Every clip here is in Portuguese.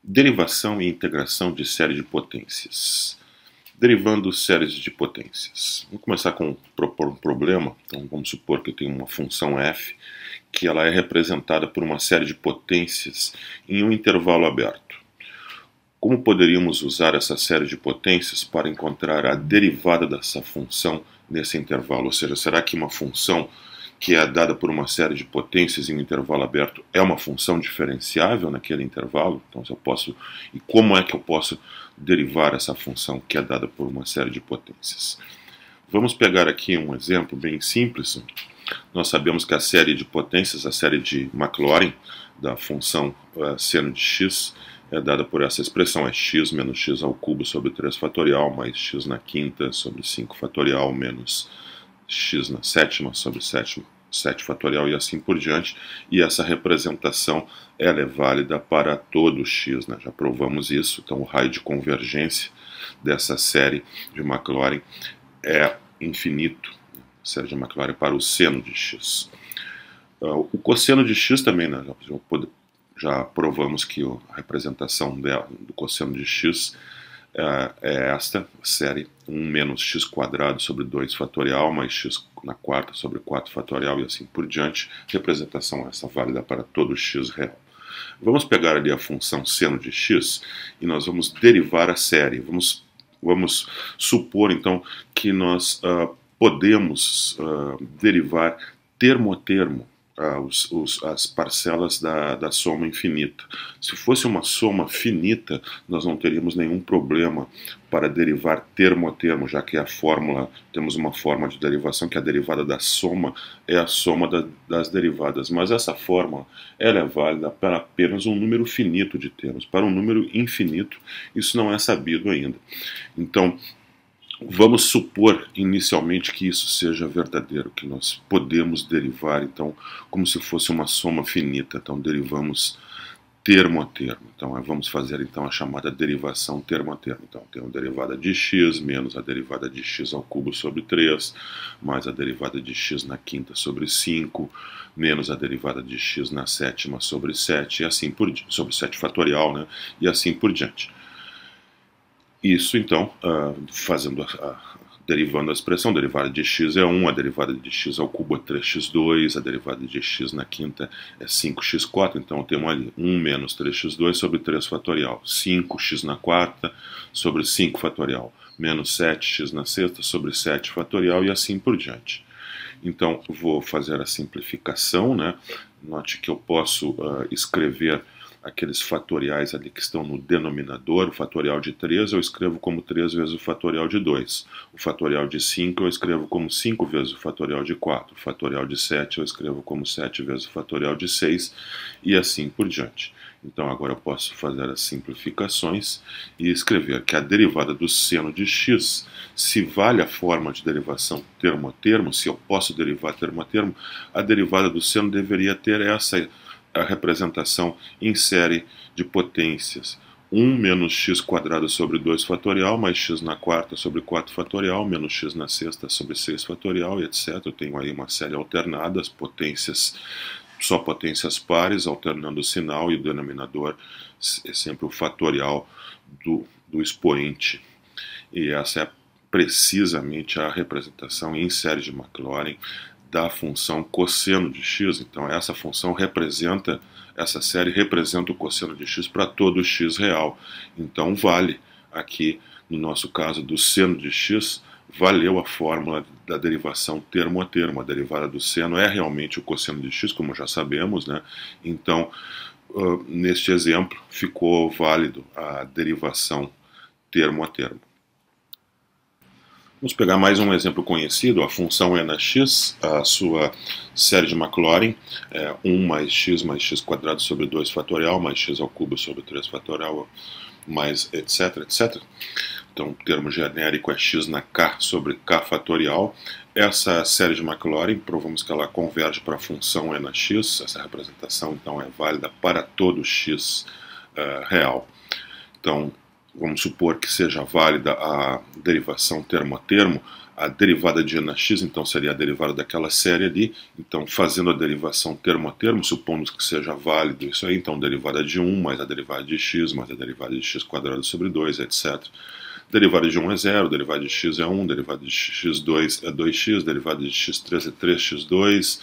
Derivação e integração de série de potências. Derivando séries de potências. Vamos começar com propor um problema. Então vamos supor que eu tenho uma função f que ela é representada por uma série de potências em um intervalo aberto. Como poderíamos usar essa série de potências para encontrar a derivada dessa função nesse intervalo? Ou seja, será que uma função que é dada por uma série de potências em um intervalo aberto é uma função diferenciável naquele intervalo? Então, e como é que eu posso derivar essa função que é dada por uma série de potências? Vamos pegar aqui um exemplo bem simples. Nós sabemos que a série de potências, a série de Maclaurin, da função seno de x, é dada por essa expressão, é x menos x ao cubo sobre 3 fatorial, mais x na quinta sobre 5 fatorial, menos x na sétima sobre 7 fatorial e assim por diante. E essa representação ela é válida para todo x, né? Já provamos isso. Então o raio de convergência dessa série de Maclaurin é infinito, série de Maclaurin para o seno de x. O cosseno de x também, né? Já provamos que a representação do cosseno de x é esta série 1 menos x quadrado sobre 2 fatorial mais x na quarta sobre 4 fatorial e assim por diante. Representação essa válida para todo x real. Vamos pegar ali a função seno de x e nós vamos derivar a série. Vamos supor então que nós podemos derivar termo a termo as parcelas da soma infinita. Se fosse uma soma finita, nós não teríamos nenhum problema para derivar termo a termo, já que temos uma forma de derivação que a derivada da soma é a soma das derivadas, mas essa fórmula ela é válida para apenas um número finito de termos. Para um número infinito, isso não é sabido ainda. Então, vamos supor inicialmente que isso seja verdadeiro, que nós podemos derivar, então, como se fosse uma soma finita. Então, derivamos termo a termo. Então, vamos fazer então a chamada derivação termo a termo. Então, tenho a derivada de x menos a derivada de x ao cubo sobre 3, mais a derivada de x na quinta sobre 5, menos a derivada de x na sétima sobre 7, e assim por diante, sobre 7 fatorial, né? E assim por diante. Isso, então, derivando a expressão, a derivada de x é 1, a derivada de x ao cubo é 3x2, a derivada de x na quinta é 5x4, então temos ali 1 menos 3x2 sobre 3 fatorial, 5x na quarta sobre 5 fatorial, menos 7x na sexta sobre 7 fatorial e assim por diante. Então, vou fazer a simplificação, né? Note que eu posso escrever aqueles fatoriais ali que estão no denominador. O fatorial de 3 eu escrevo como 3 vezes o fatorial de 2. O fatorial de 5 eu escrevo como 5 vezes o fatorial de 4. O fatorial de 7 eu escrevo como 7 vezes o fatorial de 6 e assim por diante. Então agora eu posso fazer as simplificações e escrever que a derivada do seno de x, se vale a forma de derivação termo a termo, se eu posso derivar termo a termo, a derivada do seno deveria ter a representação em série de potências. 1 menos x quadrado sobre 2 fatorial, mais x na quarta sobre 4 fatorial, menos x na sexta sobre 6 fatorial, e etc. Eu tenho aí uma série alternada, as potências, só potências pares, alternando o sinal, e o denominador é sempre o fatorial do expoente. E essa é precisamente a representação em série de Maclaurin da função cosseno de x. Então essa função essa série representa o cosseno de x para todo x real. Então vale aqui, no nosso caso do seno de x, valeu a fórmula da derivação termo a termo. A derivada do seno é realmente o cosseno de x, como já sabemos, né? Então, neste exemplo, ficou válido a derivação termo a termo. Vamos pegar mais um exemplo conhecido, a função nx, a sua série de Maclaurin, 1 mais x quadrado sobre 2 fatorial, mais x ao cubo sobre 3 fatorial, mais etc, etc. Então, o termo genérico é x na k sobre k fatorial. Essa série de Maclaurin, provamos que ela converge para a função nx, essa representação então é válida para todo x real. Então, vamos supor que seja válida a derivação termo a termo, a derivada de nx, então, seria a derivada daquela série ali. Então, fazendo a derivação termo a termo, supondo que seja válido isso aí, então, derivada de 1 mais a derivada de x, mais a derivada de x quadrado sobre 2, etc. Derivada de 1 é 0, derivada de x é 1, derivada de x2 é 2x, derivada de x3 é 3x2,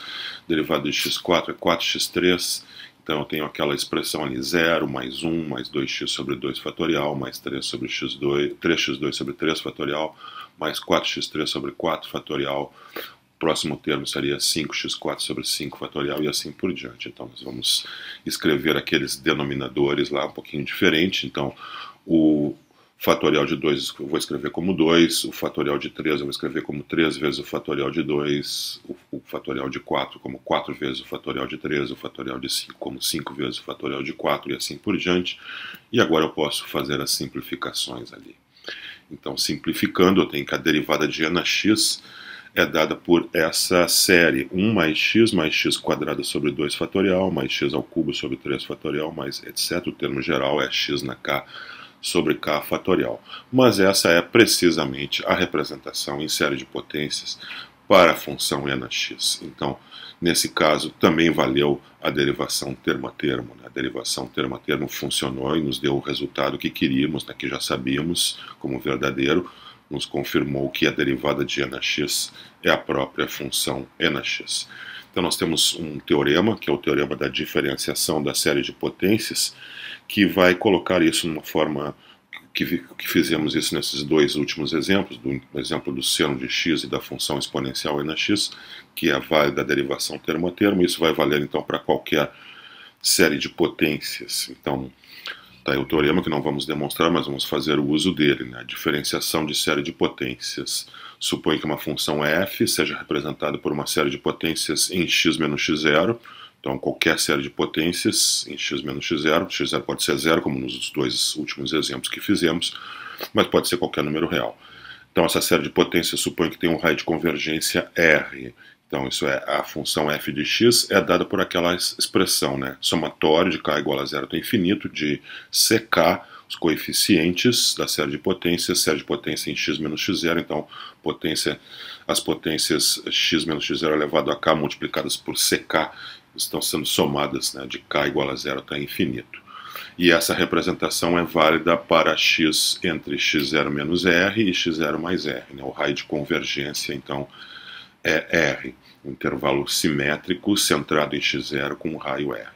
derivada de x4 é 4x3. Então eu tenho aquela expressão ali, 0 mais 1 mais 2x sobre 2 fatorial, mais 3 sobre x2, 3x2 sobre 3 fatorial, mais 4x3 sobre 4 fatorial. O próximo termo seria 5x4 sobre 5 fatorial e assim por diante. Então nós vamos escrever aqueles denominadores lá um pouquinho diferente. Então o fatorial de 2 eu vou escrever como 2, o fatorial de 3 eu vou escrever como 3 vezes o fatorial de 2, o fatorial de 4 como 4 vezes o fatorial de 3, o fatorial de 5 como 5 vezes o fatorial de 4 e assim por diante. E agora eu posso fazer as simplificações ali. Então, simplificando, eu tenho que a derivada de nx é dada por essa série 1 mais x quadrado sobre 2 fatorial, mais x ao cubo sobre 3 fatorial, mais etc. O termo geral é x na k sobre k fatorial. Mas essa é precisamente a representação em série de potências para a função nx. Então, nesse caso, também valeu a derivação termo a termo. Né? A derivação termo a termo funcionou e nos deu o resultado que queríamos, né? Que já sabíamos como verdadeiro, nos confirmou que a derivada de nx é a própria função nx. Então nós temos um teorema, que é o teorema da diferenciação da série de potências, que vai colocar isso numa forma que fizemos isso nesses dois últimos exemplos, do exemplo do seno de x e da função exponencial nx, que é válida da derivação termo a termo. Isso vai valer então para qualquer série de potências. Então, tá aí o teorema que não vamos demonstrar, mas vamos fazer o uso dele, né? A diferenciação de série de potências. Supõe que uma função f seja representada por uma série de potências em x menos x0. Então, qualquer série de potências em x menos x0, x0 pode ser 0, como nos dois últimos exemplos que fizemos, mas pode ser qualquer número real. Então, essa série de potências supõe que tem um raio de convergência R. Então, isso é, a função f de x é dada por aquela expressão, né? Somatório de k igual a zero até infinito, de ck, os coeficientes da série de potência em x menos x0. Então, as potências x menos x0 elevado a k multiplicadas por ck estão sendo somadas, né, de k igual a zero até infinito. E essa representação é válida para x entre x0 menos r e x0 mais r. Né? O raio de convergência, então, é R, um intervalo simétrico centrado em x0 com um raio R.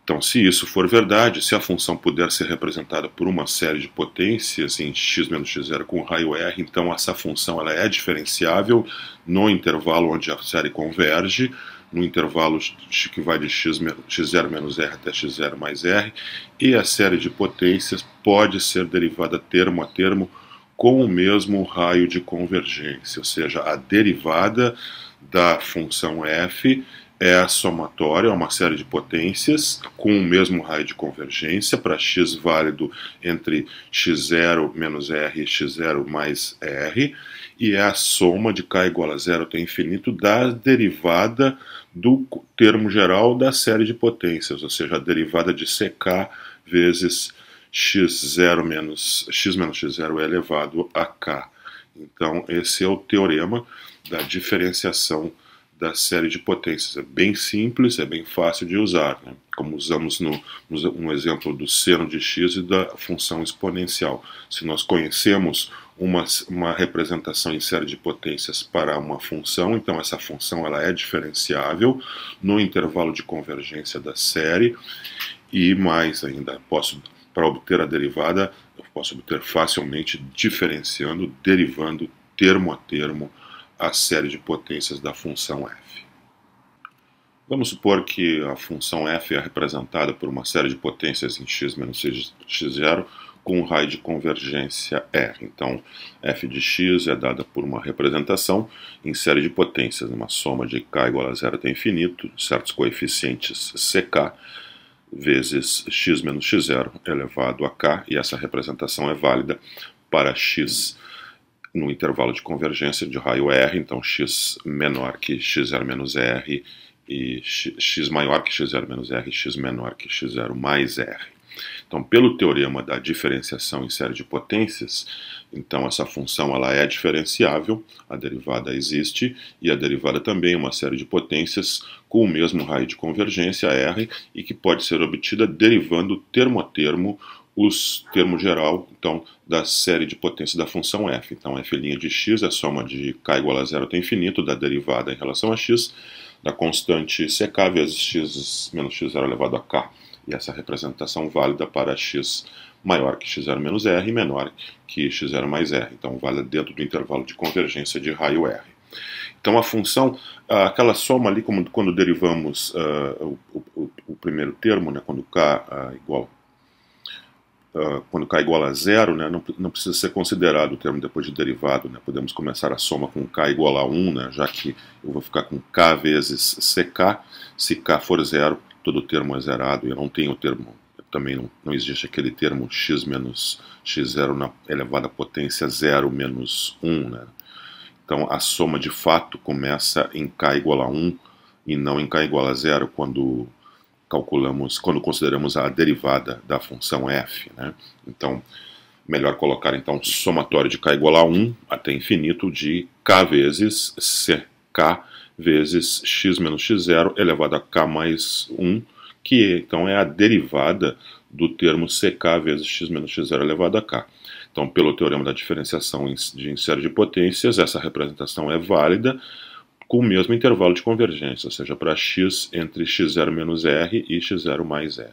Então, se isso for verdade, se a função puder ser representada por uma série de potências em x menos x0 com raio R, então essa função ela é diferenciável no intervalo onde a série converge, no intervalo que vai de x0 menos R até x0 mais R, e a série de potências pode ser derivada termo a termo com o mesmo raio de convergência, ou seja, a derivada da função f é a somatória, é uma série de potências com o mesmo raio de convergência para x válido entre x0 menos r e x0 mais r, e é a soma de k igual a zero até infinito da derivada do termo geral da série de potências, ou seja, a derivada de ck vezes x0 menos x0 é elevado a k. Então, esse é o teorema da diferenciação da série de potências. É bem simples, é bem fácil de usar, né? Como usamos no exemplo do seno de x e da função exponencial. Se nós conhecemos uma representação em série de potências para uma função, então essa função ela é diferenciável no intervalo de convergência da série, e mais ainda, para obter a derivada, eu posso obter facilmente diferenciando, derivando termo a termo a série de potências da função f. Vamos supor que a função f é representada por uma série de potências em x menos x0 com um raio de convergência r. Então, f de x é dada por uma representação em série de potências, uma soma de k igual a zero até infinito, certos coeficientes ck, vezes x menos x0 elevado a k, e essa representação é válida para x no intervalo de convergência de raio R, então x menor que x0 menos R, e x maior que x0 menos R, e x menor que x0 mais R. Então, pelo teorema da diferenciação em série de potências, então essa função ela é diferenciável, a derivada existe, e a derivada também é uma série de potências com o mesmo raio de convergência, R, e que pode ser obtida derivando termo a termo os termo geral, então, da série de potências da função f. Então, f' de x é a soma de k igual a zero até infinito da derivada em relação a x, da constante ck vezes x menos x0 elevado a k. E essa representação válida para x maior que x0 menos r e menor que x0 mais r. Então, válida dentro do intervalo de convergência de raio r. Então, a função, aquela soma ali, como quando derivamos o primeiro termo, né, quando k igual a zero, né, não precisa ser considerado o termo depois de derivado. Né, podemos começar a soma com k igual a 1, né, já que eu vou ficar com k vezes ck. Se k for zero, todo termo é zerado, e eu não tenho termo, também não existe aquele termo x menos x0 na elevada à potência 0 menos 1. Né? Então a soma de fato começa em k igual a 1 e não em k igual a 0 quando consideramos a derivada da função f. Né? Então, melhor colocar então somatório de k igual a 1 até infinito de k vezes ck vezes x menos x0 elevado a k mais 1, que então é a derivada do termo ck vezes x menos x0 elevado a k. Então, pelo teorema da diferenciação em série de potências, essa representação é válida com o mesmo intervalo de convergência, ou seja, para x entre x0 menos r e x0 mais r.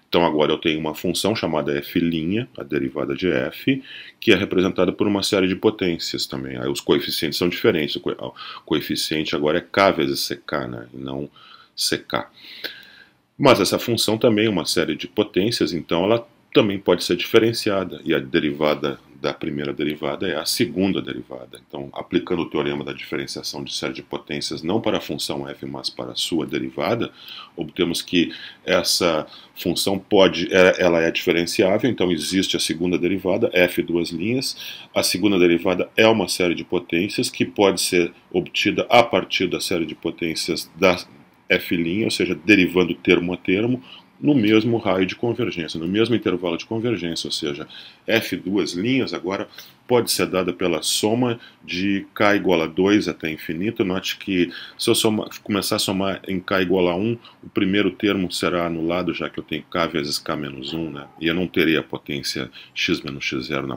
Então agora eu tenho uma função chamada f', a derivada de f, que é representada por uma série de potências também. Aí os coeficientes são diferentes, o coeficiente agora é k vezes ck, né, e não ck. Mas essa função também é uma série de potências, então ela também pode ser diferenciada, e a derivada da primeira derivada é a segunda derivada. Então, aplicando o teorema da diferenciação de série de potências não para a função f, mas para a sua derivada, obtemos que essa função ela é diferenciável, então existe a segunda derivada, f duas linhas. A segunda derivada é uma série de potências que pode ser obtida a partir da série de potências da f', ou seja, derivando termo a termo, no mesmo raio de convergência, no mesmo intervalo de convergência, ou seja, f duas linhas agora pode ser dada pela soma de k igual a 2 até infinito. Note que se eu começar a somar em k igual a 1, o primeiro termo será anulado, já que eu tenho k vezes k menos 1, né? E eu não teria a potência x menos x0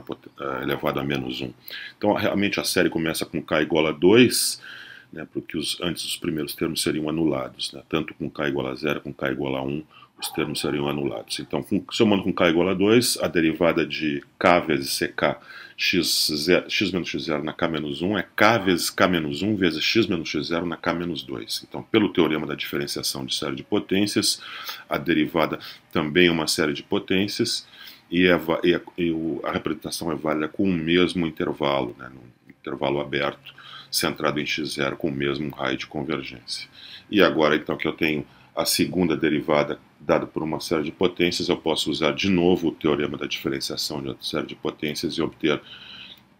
elevado a menos 1. Então, realmente a série começa com k igual a 2, né, porque antes os primeiros termos seriam anulados, né? Tanto com k igual a 0 com k igual a 1, os termos seriam anulados. Então, somando com k igual a 2, a derivada de k vezes ck x menos x0 na k menos 1 é k vezes k menos 1 vezes x menos x0 na k menos 2. Então, pelo teorema da diferenciação de série de potências, a derivada também é uma série de potências, e a representação é válida com o mesmo intervalo, né, num intervalo aberto, centrado em x0 com o mesmo raio de convergência. E agora, então, que eu tenho a segunda derivada dada por uma série de potências, eu posso usar de novo o teorema da diferenciação de outra série de potências e obter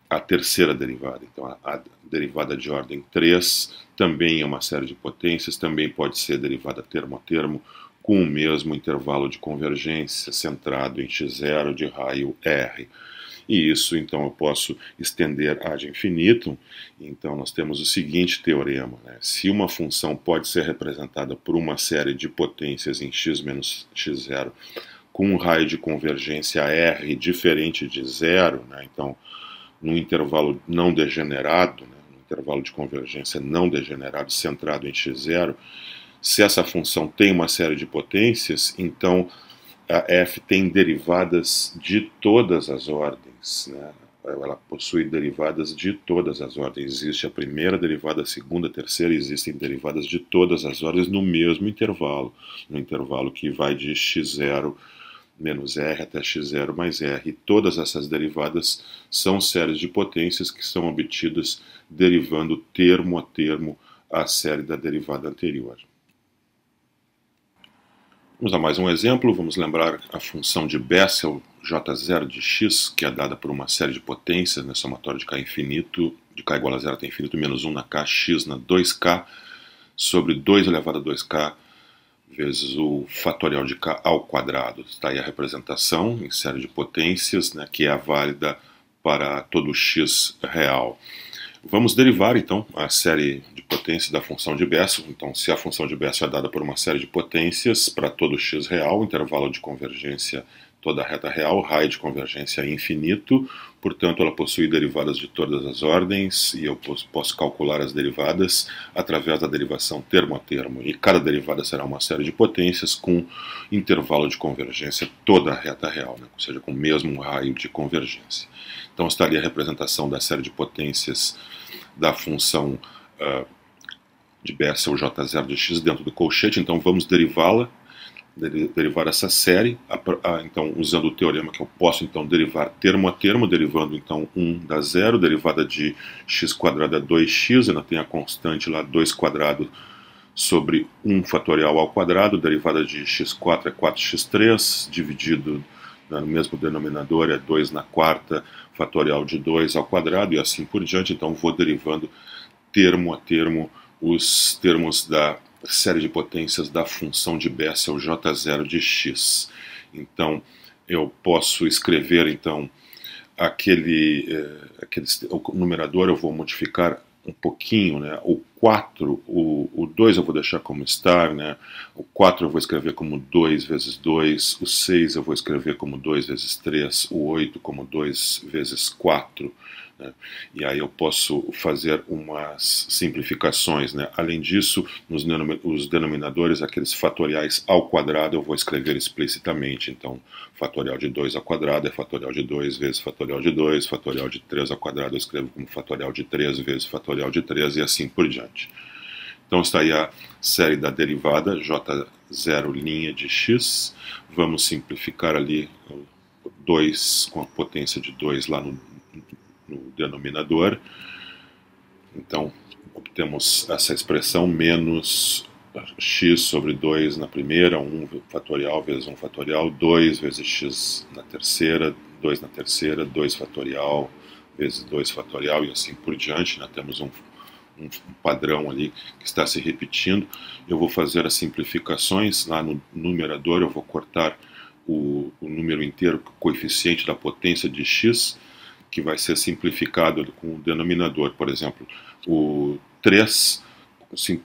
a terceira derivada. Então, a derivada de ordem 3 também é uma série de potências, também pode ser derivada termo a termo, com o mesmo intervalo de convergência, centrado em x0 de raio r. E isso, então, eu posso estender ad infinitum. Então, nós temos o seguinte teorema, né? Se uma função pode ser representada por uma série de potências em x menos x0 com um raio de convergência r diferente de zero, né? Então, num intervalo não degenerado, né? Num intervalo de convergência não degenerado centrado em x0, se essa função tem uma série de potências, então a f tem derivadas de todas as ordens, né? Ela possui derivadas de todas as ordens. Existe a primeira derivada, a segunda, a terceira, existem derivadas de todas as ordens no mesmo intervalo, no intervalo que vai de x0 menos r até x0 mais r. E todas essas derivadas são séries de potências que são obtidas derivando termo a termo a série da derivada anterior. Vamos a mais um exemplo. Vamos lembrar a função de Bessel j0 de x, que é dada por uma série de potências, né, somatório de k infinito, de k igual a 0 até infinito, menos 1 na k, x na 2k, sobre 2 elevado a 2k, vezes o fatorial de k ao quadrado. Está aí a representação em série de potências, né, que é válida para todo x real. Vamos derivar, então, a série de potências da função de Bessel. Então, se a função de Bessel é dada por uma série de potências para todo x real, intervalo de convergência toda a reta real, raio de convergência é infinito, portanto ela possui derivadas de todas as ordens, e eu posso calcular as derivadas através da derivação termo a termo, e cada derivada será uma série de potências com intervalo de convergência toda a reta real, né? Ou seja, com o mesmo raio de convergência. Então estaria a representação da série de potências da função de Bessel J0 de x dentro do colchete. Então vamos derivá-la, derivar essa série, então usando o teorema que eu posso então derivar termo a termo, derivando então 1 dá 0, derivada de x quadrado é 2x, ainda tem a constante lá 2 quadrado sobre 1 fatorial ao quadrado, derivada de x4 é 4x3, dividido no mesmo denominador é 2 na quarta fatorial de 2 ao quadrado, e assim por diante. Então vou derivando termo a termo os termos da série de potências da função de Bessel J0 de x. Então, eu posso escrever, então, o numerador eu vou modificar um pouquinho, né? O 4, o 2 eu vou deixar como estar, né? O 4 eu vou escrever como 2 vezes 2, o 6 eu vou escrever como 2 vezes 3, o 8 como 2 vezes 4, né? E aí eu posso fazer umas simplificações, né? Além disso, os denominadores, aqueles fatoriais ao quadrado, eu vou escrever explicitamente. Então, fatorial de 2 ao quadrado é fatorial de 2 vezes fatorial de 2, fatorial de 3 ao quadrado eu escrevo como fatorial de 3 vezes fatorial de 3, e assim por diante. Então está aí a série da derivada J0' de x. Vamos simplificar ali 2 com a potência de 2 lá no denominador. Então obtemos essa expressão menos x sobre 2 na primeira, 1 fatorial vezes 1 fatorial, 2 vezes x na terceira, 2 na terceira, 2 fatorial vezes 2 fatorial, e assim por diante, né? Temos um padrão ali que está se repetindo. Eu vou fazer as simplificações lá no numerador, eu vou cortar o número inteiro, o coeficiente da potência de x, que vai ser simplificado com o denominador. Por exemplo, o 3,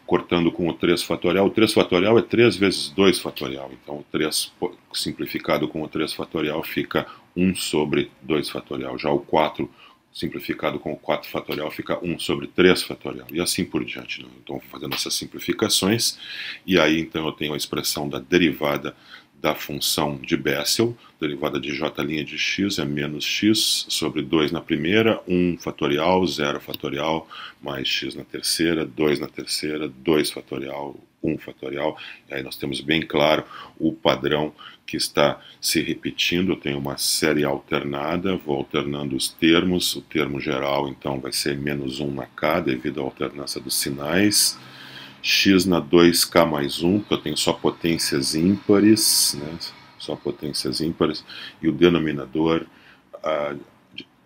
cortando com o 3 fatorial, o 3 fatorial é 3 vezes 2 fatorial, então o 3 simplificado com o 3 fatorial fica 1 sobre 2 fatorial, já o 4 simplificado com o 4 fatorial fica 1 sobre 3 fatorial, e assim por diante, né? Então, fazendo essas simplificações, e aí então eu tenho a expressão da derivada da função de Bessel, derivada de j' de x é menos x sobre 2 na primeira, 1 fatorial, 0 fatorial, mais x na terceira, 2 na terceira, 2 fatorial, 1 fatorial. E aí nós temos bem claro o padrão que está se repetindo. Eu tenho uma série alternada, vou alternando os termos, o termo geral então vai ser menos 1 na k, devido à alternância dos sinais, x na 2k mais 1, porque eu tenho só potências ímpares, né? Só potências ímpares, e o denominador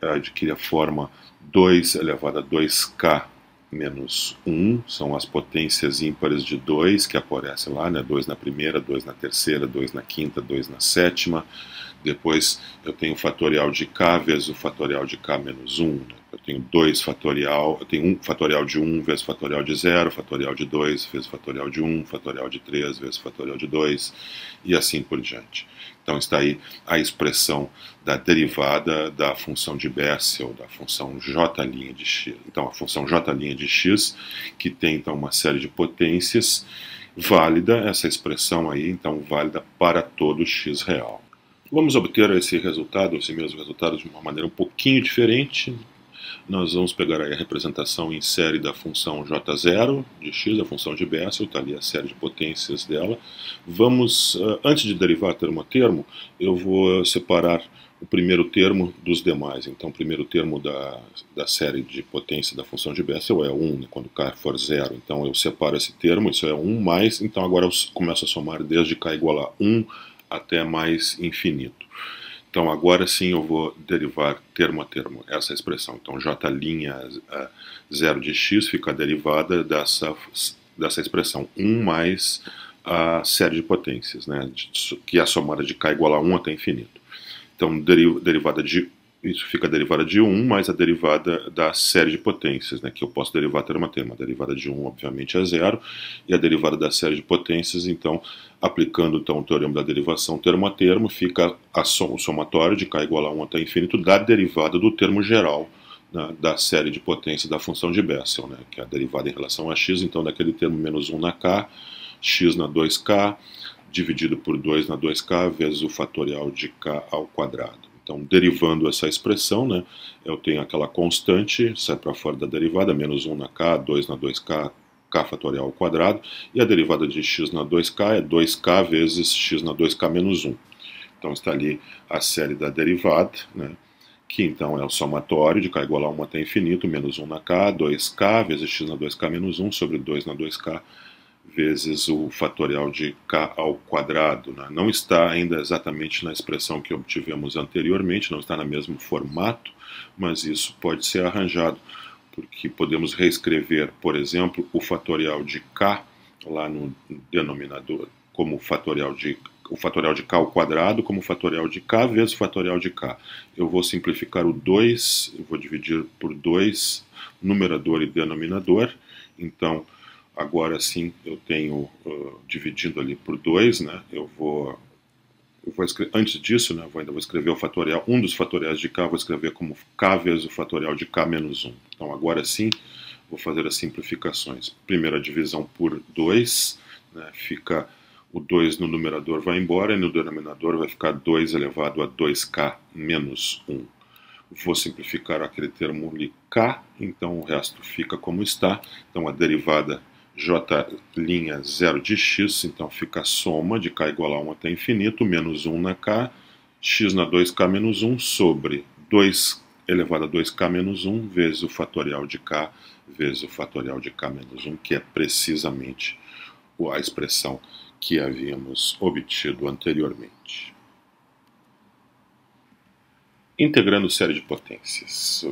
adquire a forma 2 elevado a 2k menos 1, são as potências ímpares de 2 que aparecem lá, né? 2 na primeira, 2 na terceira, 2 na quinta, 2 na sétima. Depois eu tenho o fatorial de k vezes o fatorial de k menos 1, né? Eu tenho 2 fatorial, eu tenho 1 fatorial de 1 vezes fatorial de 0, fatorial de 2 vezes fatorial de 1, fatorial de 3 vezes fatorial de 2, e assim por diante. Então está aí a expressão da derivada da função de Bessel, da função j' de x. Então a função j' de x, que tem então uma série de potências, válida, essa expressão aí, então válida para todo x real. Vamos obter esse resultado, esse mesmo resultado, de uma maneira um pouquinho diferente. Nós vamos pegar aí a representação em série da função j0 de x, a função de Bessel, está ali a série de potências dela. Vamos, antes de derivar termo a termo, eu vou separar o primeiro termo dos demais. Então, o primeiro termo da série de potência da função de Bessel é 1, né, quando k for 0. Então, eu separo esse termo, isso é 1 mais, então agora eu começo a somar desde k igual a 1 até mais infinito. Então agora sim eu vou derivar termo a termo essa expressão. Então j' 0 de x fica a derivada dessa expressão 1 mais a série de potências, né, que é a somada de k igual a 1 até infinito. Então, derivada de isso fica a derivada de 1 mais a derivada da série de potências, né, que eu posso derivar termo a termo. A derivada de 1, obviamente, é zero, e a derivada da série de potências, então, aplicando então, o teorema da derivação termo a termo, fica o somatório de k igual a 1 até infinito da derivada do termo geral, né, da série de potências da função de Bessel, né, que é a derivada em relação a x, então, daquele termo menos 1 na k, x na 2k, dividido por 2 na 2k, vezes o fatorial de k ao quadrado. Então, derivando essa expressão, né, eu tenho aquela constante, sai para fora da derivada, menos 1 na k, 2 na 2k, k fatorial ao quadrado, e a derivada de x na 2k é 2k vezes x na 2k menos 1. Então, está ali a série da derivada, né, que então é o somatório de k igual a 1 até infinito, menos 1 na k, 2k vezes x na 2k menos 1 sobre 2 na 2k, vezes o fatorial de k ao quadrado, né? Não está ainda exatamente na expressão que obtivemos anteriormente, não está no mesmo formato, mas isso pode ser arranjado, porque podemos reescrever, por exemplo, o fatorial de k lá no denominador como o fatorial de k ao quadrado como o fatorial de k vezes o fatorial de k. Eu vou simplificar o 2, eu vou dividir por 2, numerador e denominador, então agora sim eu tenho, dividindo ali por 2, né, eu vou escrever, antes disso, né, ainda vou escrever o fatorial, um dos fatoriais de k, vou escrever como k vezes o fatorial de k menos 1. Então agora sim, vou fazer as simplificações. Primeira divisão por 2, né, fica o 2 no numerador vai embora, e no denominador vai ficar 2 elevado a 2k menos 1. Vou simplificar aquele termo ali k, então o resto fica como está. Então a derivada j' 0 de x, então fica a soma de k igual a 1 até infinito, menos 1 na k, x na 2k menos 1, sobre 2 elevado a 2k menos 1, vezes o fatorial de k, vezes o fatorial de k menos 1, que é precisamente a expressão que havíamos obtido anteriormente. Integrando série de potências.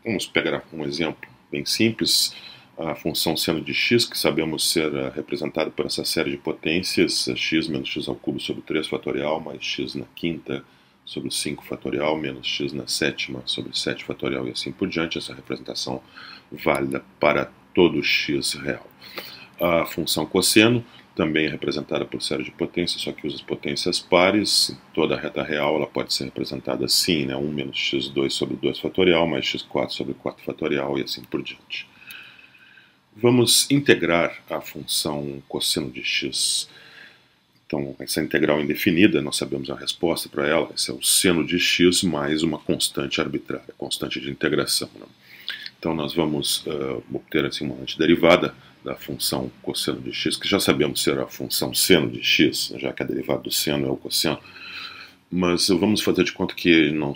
Vamos pegar um exemplo bem simples. A função seno de x, que sabemos ser representada por essa série de potências, x menos x ao cubo sobre 3 fatorial, mais x na quinta sobre 5 fatorial, menos x na sétima sobre 7 fatorial, e assim por diante. Essa representação válida para todo x real. A função cosseno também é representada por série de potências, só que usa as potências pares. Toda a reta real ela pode ser representada assim, né? 1 menos x2 sobre 2 fatorial, mais x4 sobre 4 fatorial, e assim por diante. Vamos integrar a função cosseno de x. Então, essa integral indefinida, nós sabemos a resposta para ela. Esse é o seno de x mais uma constante arbitrária, constante de integração, né? Então, nós vamos obter assim, uma antiderivada da função cosseno de x, que já sabemos ser a função seno de x, já que a derivada do seno é o cosseno. Mas vamos fazer de conta que não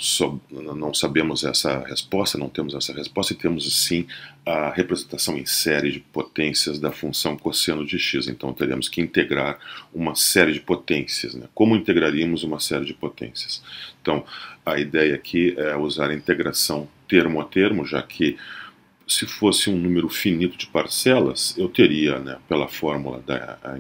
sabemos essa resposta, não temos essa resposta, e temos sim a representação em série de potências da função cosseno de x. Então teremos que integrar uma série de potências, né? Como integraríamos uma série de potências? Então a ideia aqui é usar a integração termo a termo, já que se fosse um número finito de parcelas, eu teria, né, pela fórmula a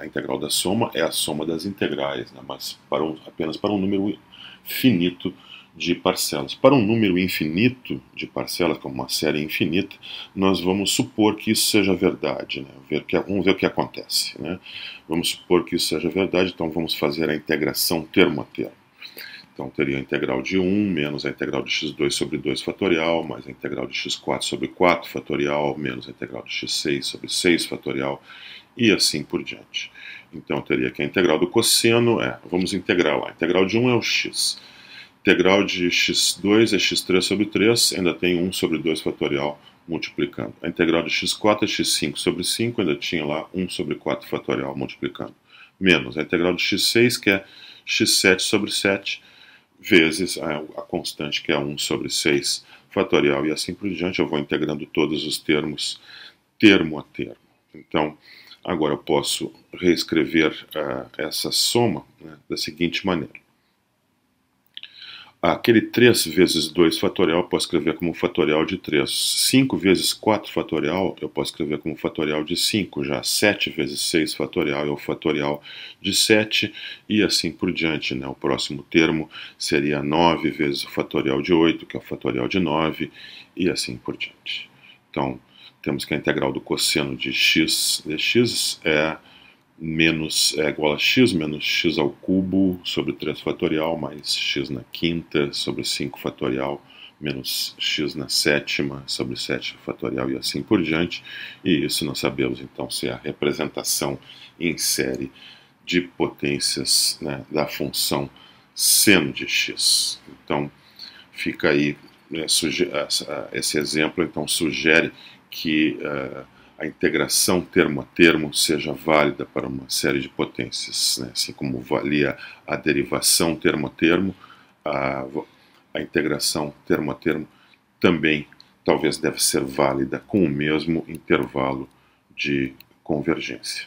integral da soma é a soma das integrais, né, mas apenas para um número finito de parcelas. Para um número infinito de parcelas, como uma série infinita, nós vamos supor que isso seja verdade, né? Vamos ver o que acontece, né? Vamos supor que isso seja verdade, então vamos fazer a integração termo a termo. Então teria a integral de 1 menos a integral de x2 sobre 2 fatorial, mais a integral de x4 sobre 4 fatorial, menos a integral de x6 sobre 6 fatorial, e assim por diante. Então teria que a integral do cosseno vamos integrar lá, a integral de 1 é o x, integral de x2 é x3 sobre 3, ainda tem 1 sobre 2 fatorial multiplicando. A integral de x4 é x5 sobre 5, ainda tinha lá 1 sobre 4 fatorial multiplicando. Menos a integral de x6, que é x7 sobre 7, vezes a constante, que é 1 sobre 6 fatorial, e assim por diante. Eu vou integrando todos os termos, termo a termo. Então, agora eu posso reescrever essa soma, né, da seguinte maneira. Aquele 3 vezes 2 fatorial eu posso escrever como fatorial de 3. 5 vezes 4 fatorial eu posso escrever como fatorial de 5. Já 7 vezes 6 fatorial é o fatorial de 7 e assim por diante, né? O próximo termo seria 9 vezes o fatorial de 8, que é o fatorial de 9 e assim por diante. Então, temos que a integral do cosseno de x dx é igual a x menos x ao cubo sobre 3 fatorial mais x na quinta sobre 5 fatorial menos x na sétima sobre 7 fatorial e assim por diante. E isso nós sabemos então se é a representação em série de potências, né, da função seno de x. Então fica aí, né, esse exemplo então sugere que a integração termo a termo seja válida para uma série de potências, né? Assim como valia a derivação termo a termo, a integração termo a termo também talvez deve ser válida com o mesmo intervalo de convergência.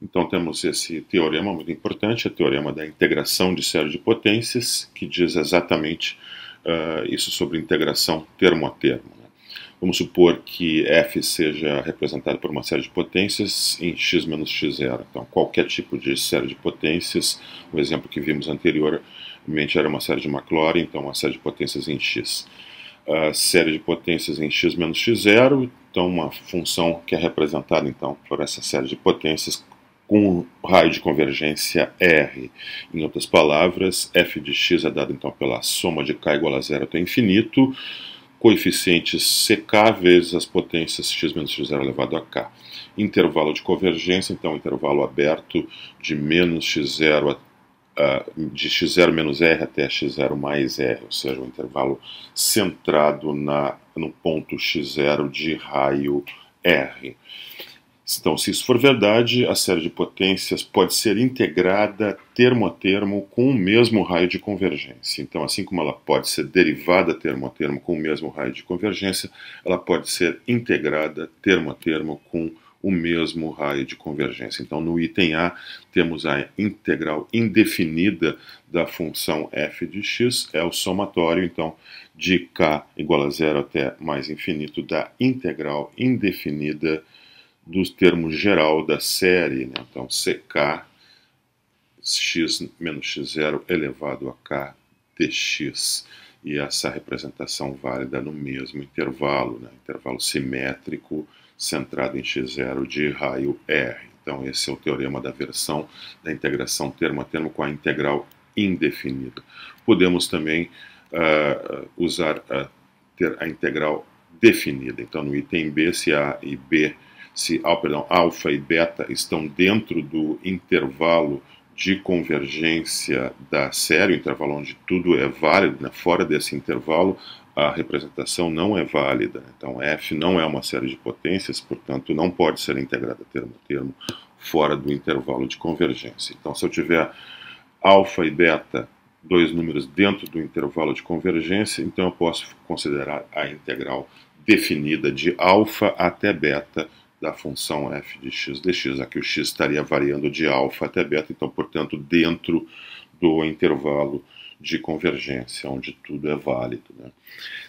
Então temos esse teorema muito importante, o teorema da integração de série de potências, que diz exatamente isso sobre integração termo a termo. Vamos supor que f seja representado por uma série de potências em x menos x0. Então, qualquer tipo de série de potências, o exemplo que vimos anteriormente era uma série de Maclaurin, então uma série de potências em x. A série de potências em x menos x0, então uma função que é representada então, por essa série de potências com raio de convergência R. Em outras palavras, f de x é dado então pela soma de k igual a zero até infinito, coeficientes ck vezes as potências x menos x0 elevado a k. Intervalo de convergência, então intervalo aberto de menos x0 de x0 menos r até x0 mais r, ou seja, um intervalo centrado no ponto x0 de raio r. Então, se isso for verdade, a série de potências pode ser integrada termo a termo com o mesmo raio de convergência. Então, assim como ela pode ser derivada termo a termo com o mesmo raio de convergência, ela pode ser integrada termo a termo com o mesmo raio de convergência. Então, no item A, temos a integral indefinida da função f de x, é o somatório, então, de k igual a zero até mais infinito da integral indefinida dos termos geral da série, né? Então ck x menos x0 elevado a k dx, e essa representação válida no mesmo intervalo, né? Intervalo simétrico centrado em x0 de raio r. Então esse é o teorema da versão da integração termo a termo com a integral indefinida. Podemos também ter a integral definida. Então no item B, se A e B alfa e beta estão dentro do intervalo de convergência da série, o intervalo onde tudo é válido, né? Fora desse intervalo, a representação não é válida. Então, f não é uma série de potências, portanto, não pode ser integrada termo a termo fora do intervalo de convergência. Então, se eu tiver alfa e beta, dois números dentro do intervalo de convergência, então eu posso considerar a integral definida de alfa até beta da função f de x dx. Aqui o x estaria variando de alfa até beta, então, portanto, dentro do intervalo de convergência, onde tudo é válido, né?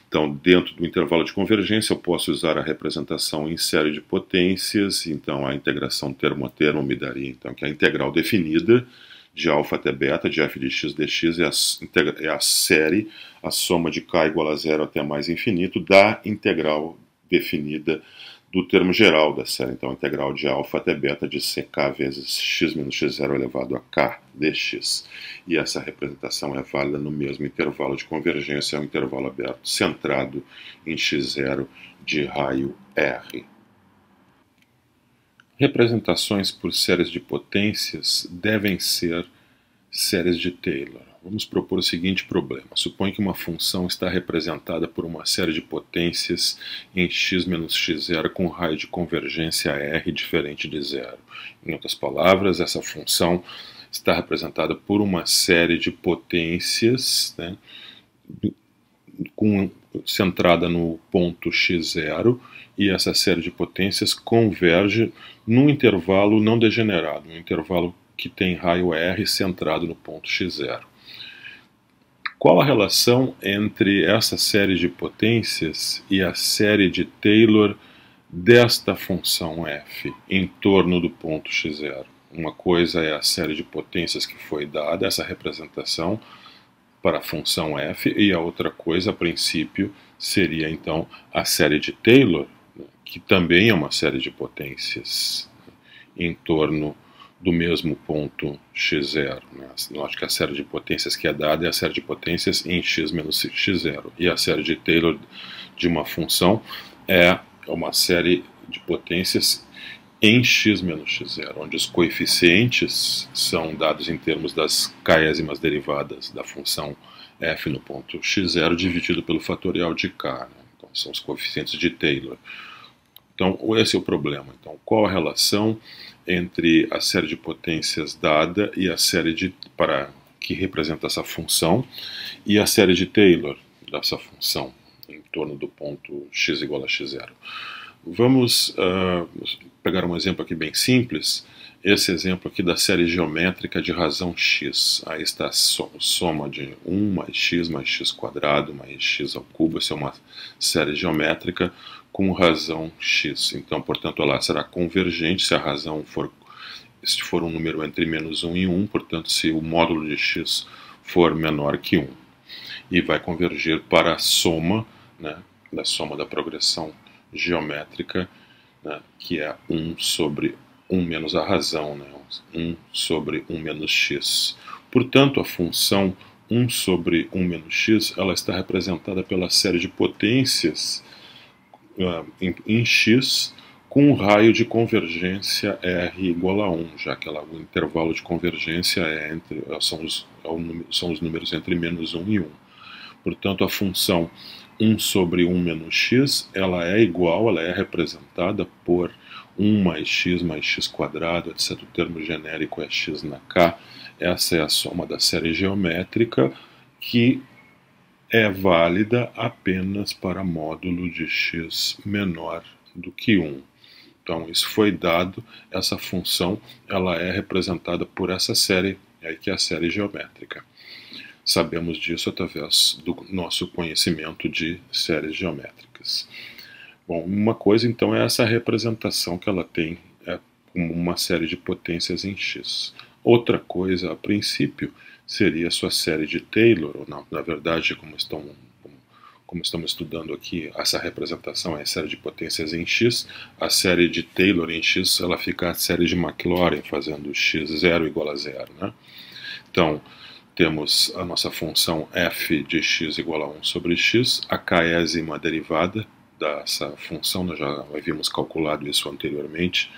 Então, dentro do intervalo de convergência, eu posso usar a representação em série de potências, então a integração termo a termo me daria então, que a integral definida de alfa até beta, de f de x dx, é a série, a soma de k igual a zero até mais infinito, da integral definida do termo geral da série, então integral de alfa até beta de ck vezes x menos x0 elevado a k dx. E essa representação é válida no mesmo intervalo de convergência, é um intervalo aberto centrado em x0 de raio r. Representações por séries de potências devem ser séries de Taylor. Vamos propor o seguinte problema. Suponha que uma função está representada por uma série de potências em x menos x0 com raio de convergência r diferente de zero. Em outras palavras, essa função está representada por uma série de potências, né, centrada no ponto x0, e essa série de potências converge num intervalo não degenerado, um intervalo que tem raio r centrado no ponto x0. Qual a relação entre essa série de potências e a série de Taylor desta função f em torno do ponto x0? Uma coisa é a série de potências que foi dada, essa representação para a função f, e a outra coisa, a princípio, seria então a série de Taylor, que também é uma série de potências em torno do mesmo ponto x0. Eu acho que a série de potências que é dada é a série de potências em x menos x0. E a série de Taylor de uma função é uma série de potências em x menos x0, onde os coeficientes são dados em termos das k'ésimas derivadas da função f no ponto x0 dividido pelo fatorial de k. Então, são os coeficientes de Taylor. Então, esse é o problema. Então, qual a relação entre a série de potências dada e a série que representa essa função e a série de Taylor dessa função em torno do ponto x igual a x0? Vamos pegar um exemplo aqui bem simples. Esse exemplo aqui da série geométrica de razão x. Aí está a soma de 1 mais x quadrado mais x ao cubo. Essa é uma série geométrica com razão x. Então, portanto, ela será convergente se a razão for um número entre menos 1 e 1, portanto, se o módulo de x for menor que 1. E vai convergir para a soma, né, da soma da progressão geométrica, né, que é 1 sobre 1 menos a razão, né, 1 sobre 1 menos x. Portanto, a função 1 sobre 1 menos x, ela está representada pela série de potências em x com um raio de convergência r igual a 1, já que o intervalo de convergência são os números entre menos 1 e 1. Portanto, a função 1 sobre 1 menos x, ela é representada por 1 mais x quadrado, etc. O termo genérico é x na k. Essa é a soma da série geométrica, que é válida apenas para módulo de x menor do que 1. Então, isso foi dado, essa função ela é representada por essa série, que é a série geométrica. Sabemos disso através do nosso conhecimento de séries geométricas. Bom, uma coisa então é essa representação que ela tem como uma série de potências em x. Outra coisa, a princípio, seria a sua série de Taylor, ou na verdade, como estamos estudando aqui, essa representação é a série de potências em x. A série de Taylor em x, ela fica a série de Maclaurin, fazendo x0 igual a 0, né? Então, temos a nossa função f de x igual a 1 sobre x, a k'ésima derivada dessa função, nós já havíamos calculado isso anteriormente,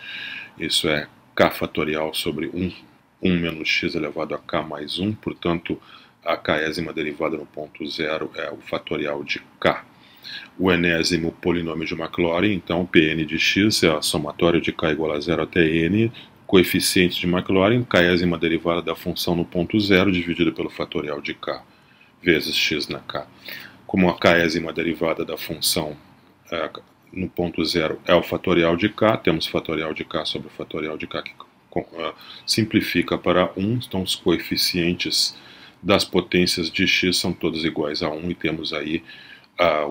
isso é k fatorial sobre 1 menos x elevado a k mais 1, portanto, a k'ésima derivada no ponto 0 é o fatorial de k. O enésimo polinômio de Maclaurin, então, Pn de x é a somatória de k igual a 0 até n, coeficientes de Maclaurin, k'ésima derivada da função no ponto 0, dividido pelo fatorial de k, vezes x na k. Como a k'ésima derivada da função no ponto 0 é o fatorial de k, temos fatorial de k sobre o fatorial de k, que simplifica para 1, então os coeficientes das potências de x são todos iguais a 1, e temos aí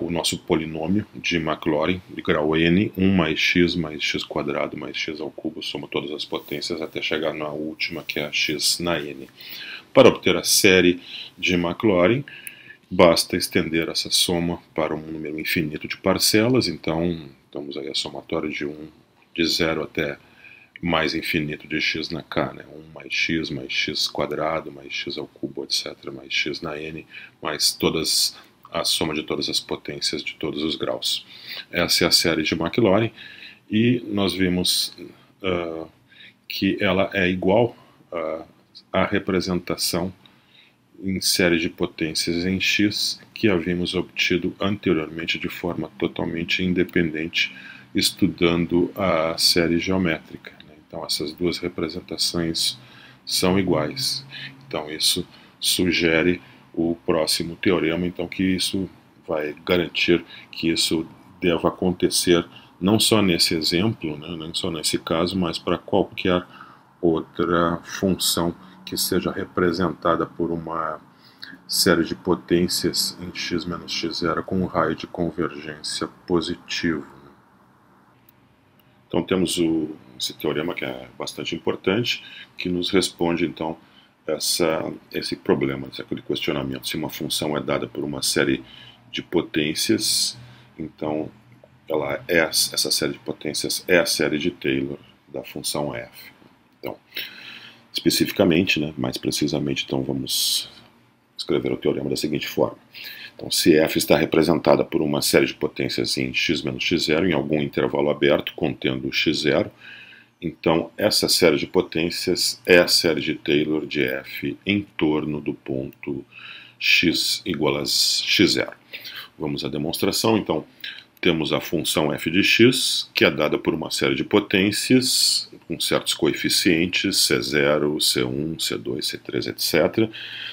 o nosso polinômio de Maclaurin de grau n, 1 mais x quadrado mais x ao cubo, soma todas as potências até chegar na última, que é a x na n. Para obter a série de Maclaurin, basta estender essa soma para um número infinito de parcelas, então temos aí a somatória de 0 até mais infinito de x na k, né? 1 mais x quadrado, mais x ao cubo, etc., mais x na n, mais a soma de todas as potências de todos os graus. Essa é a série de Maclaurin, e nós vimos que ela é igual à representação em série de potências em x que havíamos obtido anteriormente de forma totalmente independente, estudando a série geométrica. Então, essas duas representações são iguais. Então, isso sugere o próximo teorema, então, que isso vai garantir que isso deva acontecer não só nesse exemplo, né, não só nesse caso, mas para qualquer outra função que seja representada por uma série de potências em x menos x0 com um raio de convergência positivo. Então temos esse teorema que é bastante importante, que nos responde então esse problema, aquele questionamento, se uma função é dada por uma série de potências, então essa série de potências é a série de Taylor da função f. Então, especificamente, mais precisamente, então vamos escrever o teorema da seguinte forma. Então, se f está representada por uma série de potências em x menos x0 em algum intervalo aberto contendo x0, então essa série de potências é a série de Taylor de f em torno do ponto x igual a x0. Vamos à demonstração. Então, temos a função f de x, que é dada por uma série de potências com certos coeficientes, C0, C1, C2, C3, etc.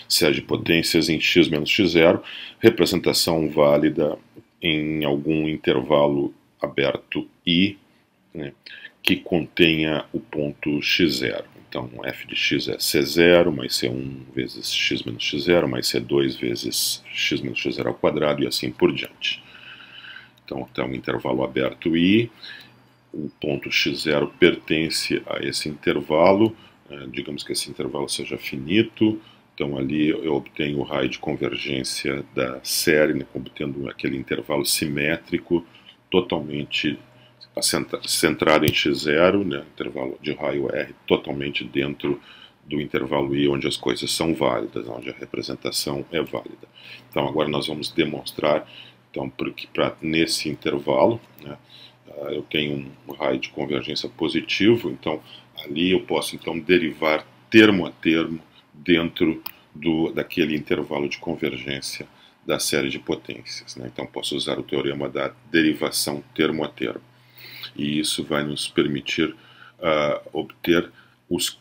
Série de potências em x menos x0, representação válida em algum intervalo aberto I, que contenha o ponto x0. Então, f de x é C0 mais C1 vezes x menos x0 mais C2 vezes x menos x0 ao quadrado e assim por diante. Então, tem um intervalo aberto I, o ponto x0 pertence a esse intervalo, digamos que esse intervalo seja finito, então ali eu obtenho o raio de convergência da série, obtendo aquele intervalo simétrico, totalmente centrado em x0, intervalo de raio R, totalmente dentro do intervalo I, onde as coisas são válidas, onde a representação é válida. Então agora nós vamos demonstrar então, nesse intervalo, eu tenho um raio de convergência positivo, então ali eu posso então derivar termo a termo dentro daquele intervalo de convergência da série de potências. Então posso usar o teorema da derivação termo a termo. E isso vai nos permitir obter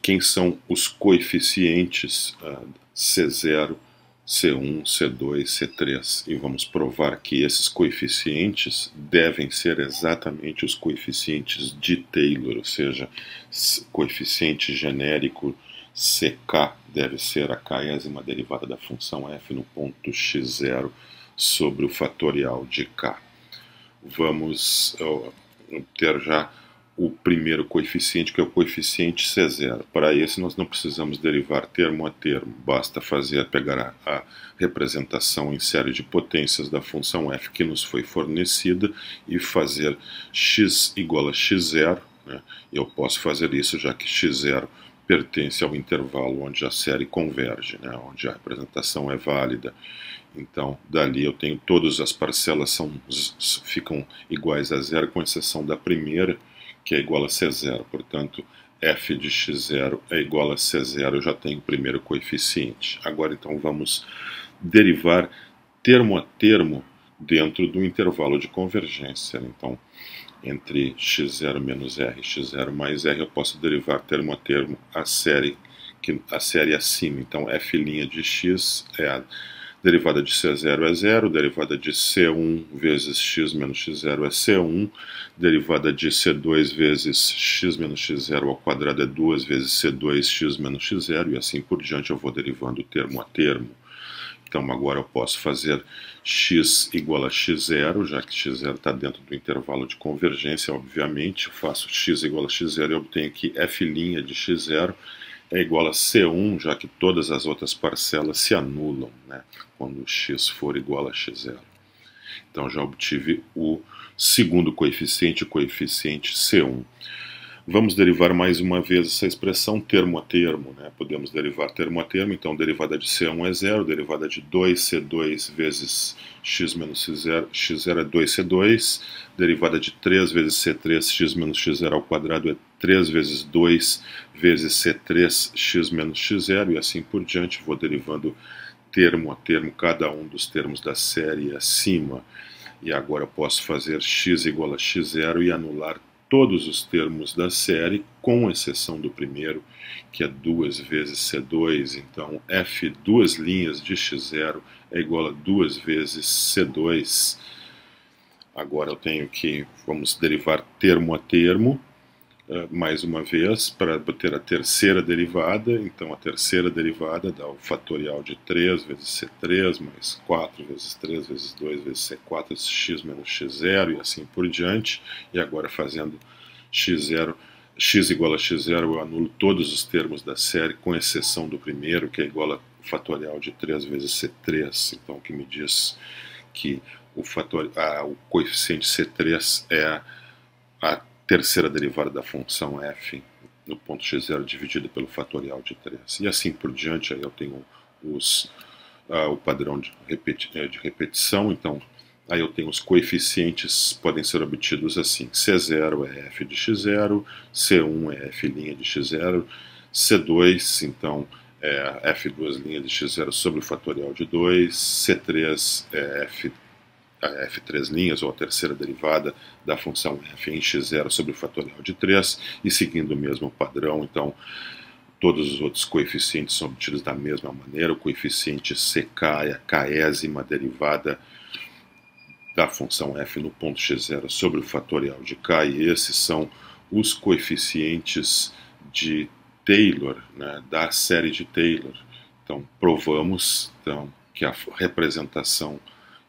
quem são os coeficientes C0, C1, C2, C3, e vamos provar que esses coeficientes devem ser exatamente os coeficientes de Taylor, ou seja, coeficiente genérico CK deve ser a késima derivada da função f no ponto x0 sobre o fatorial de k. Vamos ter já o primeiro coeficiente, que é o coeficiente C0. Para esse nós não precisamos derivar termo a termo, basta pegar a representação em série de potências da função f que nos foi fornecida e fazer x igual a x0. Eu posso fazer isso já que x0 pertence ao intervalo onde a série converge, onde a representação é válida. Então, dali eu tenho todas as parcelas ficam iguais a zero, com exceção da primeira, que é igual a C0. Portanto, f de x0 é igual a C0, eu já tenho o primeiro coeficiente. Agora, então, vamos derivar termo a termo dentro do intervalo de convergência. Então, entre x0 menos r e x0 mais r, eu posso derivar termo a termo a série acima. Então, f' de x é a derivada de C0 é 0, derivada de C1 vezes x menos x0 é C1, derivada de C2 vezes x menos x0 ao quadrado é 2 vezes C2 x menos x0, e assim por diante eu vou derivando termo a termo. Então agora eu posso fazer x igual a x0, já que x0 está dentro do intervalo de convergência, obviamente, eu faço x igual a x0 e obtenho que f' de x0 é igual a C1, já que todas as outras parcelas se anulam, quando x for igual a x0. Então já obtive o segundo coeficiente, o coeficiente C1. Vamos derivar mais uma vez essa expressão termo a termo. Podemos derivar termo a termo, então derivada de C1 é 0, derivada de 2C2 vezes x menos x0 é 2C2, derivada de 3 vezes C3 x menos x0 ao quadrado é 3 vezes 2 vezes C3 x menos x0, e assim por diante. Vou derivando termo a termo cada um dos termos da série acima. E agora eu posso fazer x igual a x0 e anular todos os termos da série, com exceção do primeiro, que é 2 vezes C2. Então, f duas linhas de x0 é igual a 2 vezes C2. Agora eu tenho que, vamos derivar termo a termo, mais uma vez, para obter a terceira derivada. Então a terceira derivada dá o fatorial de 3 vezes C3 mais 4 vezes 3 vezes 2 vezes C4 vezes x menos x0 e assim por diante. E agora fazendo x0, x igual a x0, eu anulo todos os termos da série, com exceção do primeiro, que é igual a fatorial de 3 vezes C3. Então o que me diz que o coeficiente C3 é a terceira derivada da função f no ponto x0 dividida pelo fatorial de 3. E assim por diante, aí eu tenho o padrão de repetição. Então aí eu tenho os coeficientes, podem ser obtidos assim: C0 é f de x0, C1 é f' de x0, C2, então, é f2' de x0 sobre o fatorial de 2, C3 é f3', ou a terceira derivada da função f em x0 sobre o fatorial de 3, e seguindo o mesmo padrão, então, todos os outros coeficientes são obtidos da mesma maneira. O coeficiente ck é a késima derivada da função f no ponto x0 sobre o fatorial de k, e esses são os coeficientes de Taylor, né, da série de Taylor. Então, provamos que a representação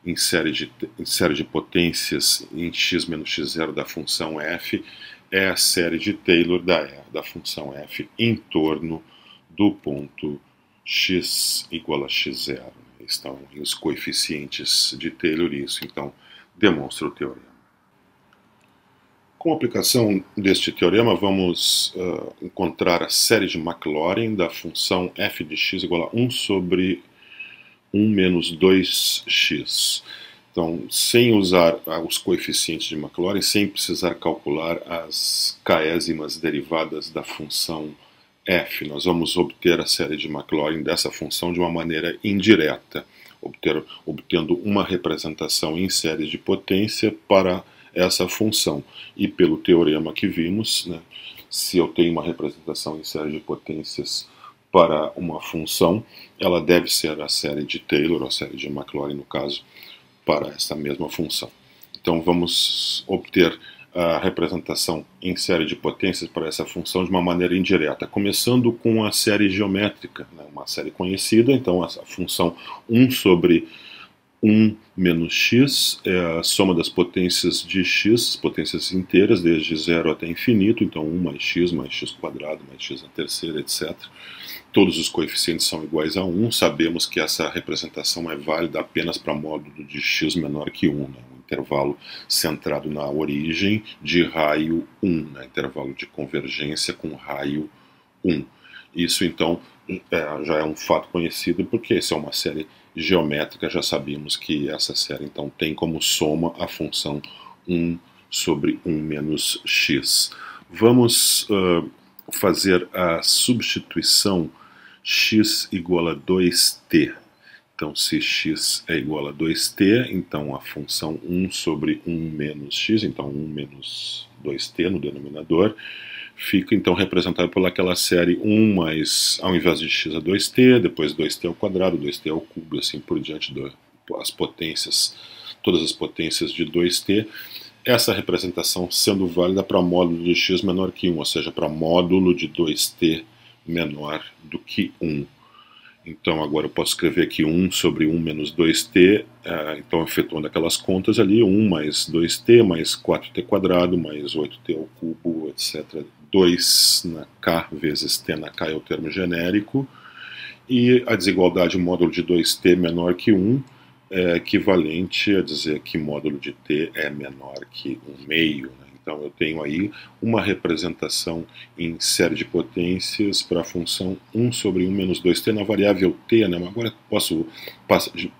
em série de potências em x menos x0 da função f é a série de Taylor da função f em torno do ponto x igual a x0. Estão os coeficientes de Taylor, e isso então demonstra o teorema. Com a aplicação deste teorema, vamos encontrar a série de Maclaurin da função f de x igual a 1 sobre 1 menos 2x. Então, sem usar os coeficientes de Maclaurin, sem precisar calcular as késimas derivadas da função f, nós vamos obter a série de Maclaurin dessa função de uma maneira indireta, obtendo uma representação em série de potência para essa função. E pelo teorema que vimos, né, se eu tenho uma representação em série de potências para uma função, ela deve ser a série de Taylor, ou a série de Maclaurin, no caso, para essa mesma função. Então vamos obter a representação em série de potências para essa função de uma maneira indireta, começando com a série geométrica, né, uma série conhecida. Então a função 1 sobre 1 menos x é a soma das potências de x, potências inteiras, desde 0 até infinito. Então 1 mais x quadrado, mais x na terceira, etc. Todos os coeficientes são iguais a 1. Sabemos que essa representação é válida apenas para módulo de x menor que 1, né? Um intervalo centrado na origem de raio 1, né? Intervalo de convergência com raio 1. Isso, então, já é um fato conhecido, porque essa é uma série geométrica. Já sabíamos que essa série, então, tem como soma a função 1 sobre 1 menos x. Vamos fazer a substituição x igual a 2t. Então, se x é igual a 2t, então a função 1 sobre 1 menos x, então 1 menos 2t no denominador, fica então representado por aquela série 1 mais, ao invés de x, a 2t, depois 2t ao quadrado, 2t ao cubo, e assim por diante, as potências, todas as potências de 2t. Essa representação sendo válida para módulo de x menor que 1, ou seja, para módulo de 2t menor do que 1. Então agora eu posso escrever aqui 1 sobre 1 menos 2t, então efetuando aquelas contas ali, 1 mais 2t mais 4t quadrado mais 8t ao cubo, etc. 2 na k vezes t na k é o termo genérico, e a desigualdade módulo de 2t menor que 1 é equivalente a dizer que módulo de t é menor que 1 meio, né? Então eu tenho aí uma representação em série de potências para a função 1 sobre 1 menos 2t na variável t, né? Mas agora posso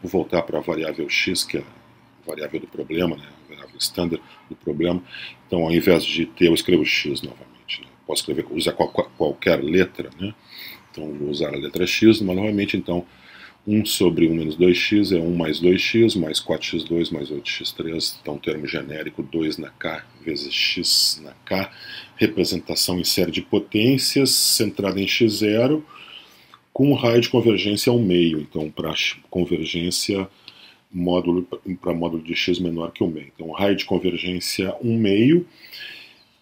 voltar para a variável x, que é a variável do problema, né? A variável standard do problema. Então, ao invés de t, eu escrevo x novamente, né? Posso usar qualquer letra, né? Então vou usar a letra x, mas novamente, então 1 sobre 1 menos 2x é 1 mais 2x, mais 4x2, mais 8x3, então termo genérico 2 na k vezes x na k, representação em série de potências, centrada em x0, com raio de convergência ao meio, então para convergência para módulo de x menor que 1 meio. Então raio de convergência 1 meio,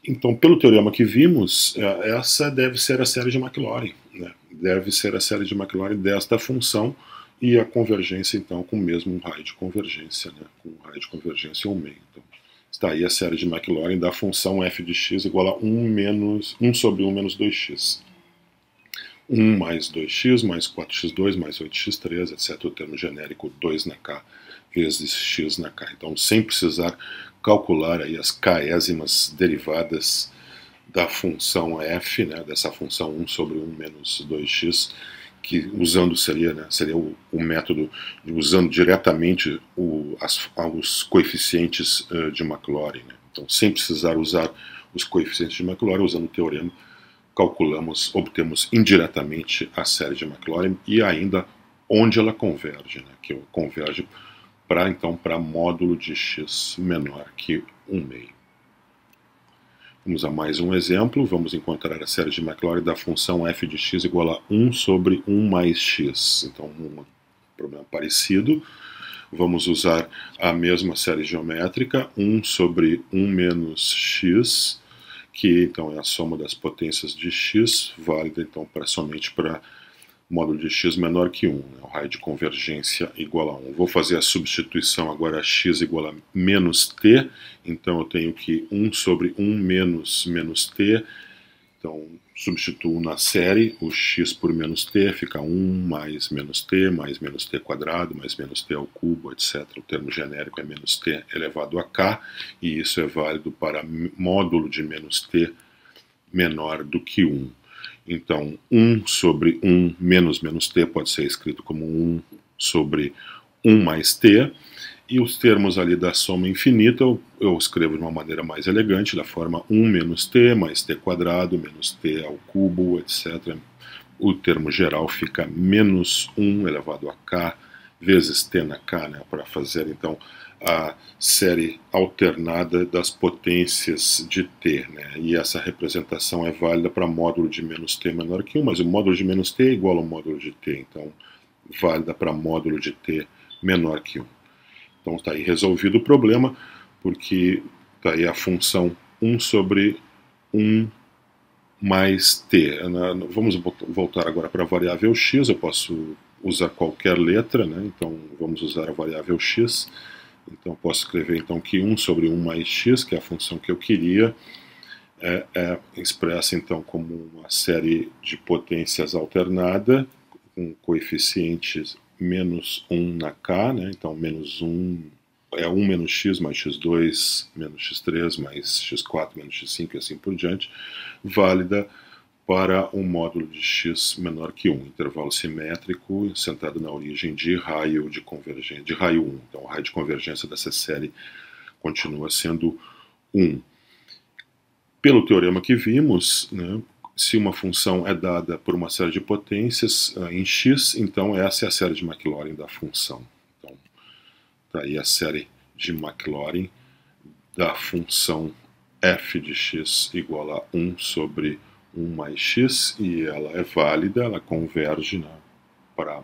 Então, pelo teorema que vimos, essa deve ser a série de Maclaurin, né? Deve ser a série de Maclaurin desta função, e a convergência, então, com o mesmo raio de convergência, né? Com o raio de convergência 1 meio. Então, está aí a série de Maclaurin da função f de x igual a 1 sobre 1 menos 2x. 1 mais 2x mais 4x2 mais 8x3, etc. O termo genérico 2 na k vezes x na k. Então, sem precisar calcular aí as k'ésimas derivadas da função f, né, dessa função 1 sobre 1 menos 2x, que usando seria o método usando diretamente os coeficientes de Maclaurin. Né? Então, sem precisar usar os coeficientes de Maclaurin, usando o teorema, obtemos indiretamente a série de Maclaurin e ainda onde ela converge, né? Que converge para módulo de x menor que 1 meio. Vamos a mais um exemplo. Vamos encontrar a série de Maclaurin da função f de x igual a 1 sobre 1 mais x. Então, um problema parecido. Vamos usar a mesma série geométrica, 1 sobre 1 menos x, que então é a soma das potências de x, válida então somente para módulo de x menor que 1, né? O raio de convergência igual a 1. Vou fazer a substituição agora a x igual a menos t, então eu tenho que 1 sobre 1 menos t, então substituo na série o x por menos t, fica 1 mais menos t quadrado, mais menos t ao cubo, etc. O termo genérico é menos t elevado a k, e isso é válido para módulo de menos t menor do que 1. Então, 1 sobre 1 menos t pode ser escrito como 1 sobre 1 mais t, e os termos ali da soma infinita eu escrevo de uma maneira mais elegante, da forma 1 menos t mais t quadrado, menos t ao cubo, etc. O termo geral fica menos 1 elevado a k vezes t na k, né, para fazer então a série alternada das potências de t, né? E essa representação é válida para módulo de menos t menor que 1, mas o módulo de menos t é igual ao módulo de t, então válida para módulo de t menor que 1. Então está aí resolvido o problema, porque está aí a função 1 sobre 1 mais t. Vamos voltar agora para a variável x, eu posso usar qualquer letra, né? Então vamos usar a variável x. Então posso escrever então que 1 sobre 1 mais x, que é a função que eu queria, expressa então como uma série de potências alternada, com coeficientes menos 1 na k, né? Então menos 1 é 1 menos x mais x2 menos x3 mais x4 menos x5 e assim por diante, válida para um módulo de x menor que 1, intervalo simétrico centrado na origem de raio de convergência, de raio 1. Então, o raio de convergência dessa série continua sendo 1. Pelo teorema que vimos, né, se uma função é dada por uma série de potências em x, então essa é a série de Maclaurin da função. Então, está aí a série de Maclaurin da função f de x igual a 1 sobre 1 mais x, e ela é válida, ela converge, né, para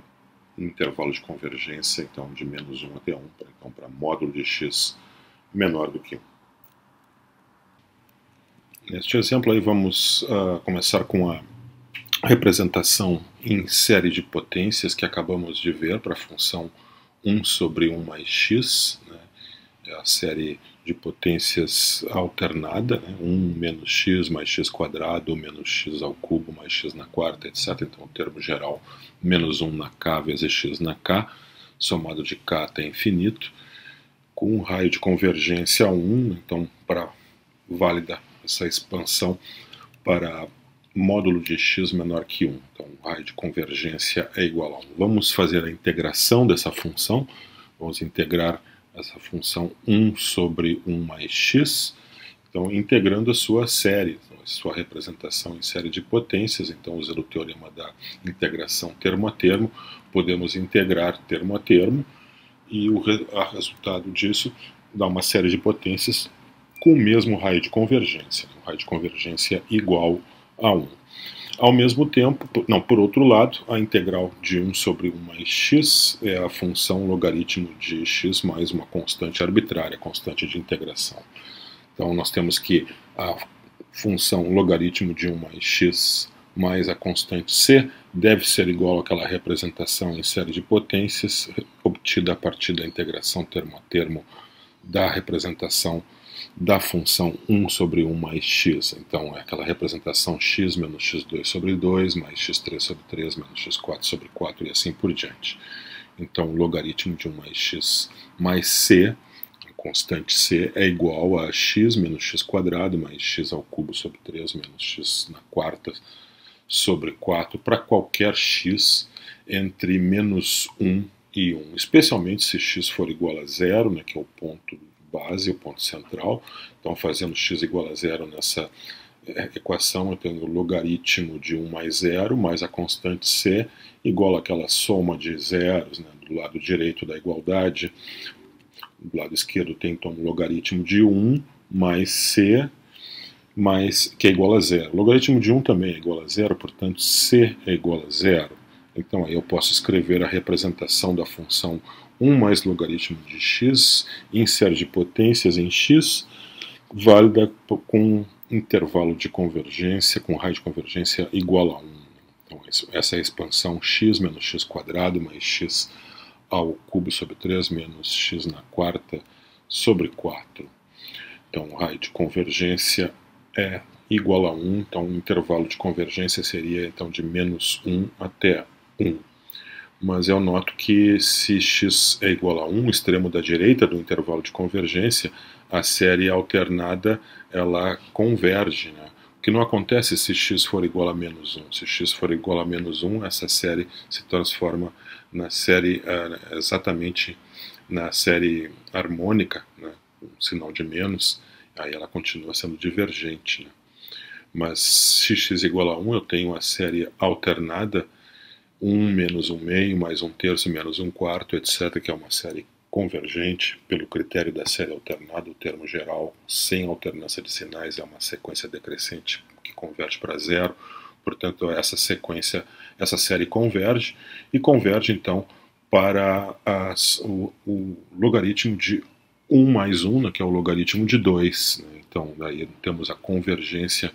intervalo de convergência, então de menos 1 até 1, então para módulo de x menor do que 1. Neste exemplo aí vamos começar com a representação em série de potências que acabamos de ver para a função 1 sobre 1 mais x, né, é a série de potências alternada, né? 1 menos x mais x quadrado menos x ao cubo mais x na quarta, etc. Então o termo geral menos 1 na k vezes x na k, somado de k até infinito, com um raio de convergência 1, então válida essa expansão para módulo de x menor que 1. Então o raio de convergência é igual a 1. Vamos fazer a integração dessa função, vamos integrar essa função 1 sobre 1 mais x, então integrando a sua série, a sua representação em série de potências. Então, usando o teorema da integração termo a termo, podemos integrar termo a termo, e o resultado disso dá uma série de potências com o mesmo raio de convergência, um raio de convergência igual a 1. Ao mesmo tempo, por outro lado, a integral de 1 sobre 1 mais x é a função logaritmo de x mais uma constante arbitrária, constante de integração. Então nós temos que a função logaritmo de 1 mais x mais a constante c deve ser igual àquela representação em série de potências obtida a partir da integração termo a termo da representação da função 1 sobre 1 mais x. Então é aquela representação x menos x2 sobre 2 mais x3 sobre 3 menos x4 sobre 4 e assim por diante. Então o logaritmo de 1 mais x mais c, a constante c, é igual a x menos x quadrado mais x ao cubo sobre 3 menos x na quarta sobre 4 para qualquer x entre menos 1 e 1, especialmente se x for igual a zero, né, que é o ponto base, o ponto central. Então, fazendo x igual a zero nessa equação, eu tenho o logaritmo de 1 mais 0 mais a constante c igual àquela soma de zeros, né, do lado direito da igualdade. Do lado esquerdo tem então o logaritmo de 1 mais c, que é igual a zero. O logaritmo de 1 também é igual a zero, portanto c é igual a zero. Então aí eu posso escrever a representação da função 1 mais logaritmo de x em série de potências em x, válida com intervalo de convergência, com raio de convergência igual a 1. Então essa é a expansão x menos x quadrado mais x ao cubo sobre 3 menos x na quarta sobre 4. Então o raio de convergência é igual a 1, então o intervalo de convergência seria então de menos 1 até 1. Mas eu noto que se x é igual a 1, o extremo da direita do intervalo de convergência, a série alternada ela converge, né? O que não acontece se x for igual a menos 1. Se x for igual a menos 1, essa série se transforma na série, exatamente na série harmônica, né? Um sinal de menos, aí ela continua sendo divergente, né? Mas se x igual a 1, eu tenho a série alternada 1 menos 1 meio, mais 1 terço, menos 1 quarto, etc., que é uma série convergente pelo critério da série alternada, o termo geral, sem alternância de sinais, é uma sequência decrescente que converge para zero. Portanto, essa sequência, essa série converge, e converge então para o logaritmo de 1 mais 1, né, que é o logaritmo de 2. Né? Então, daí temos a convergência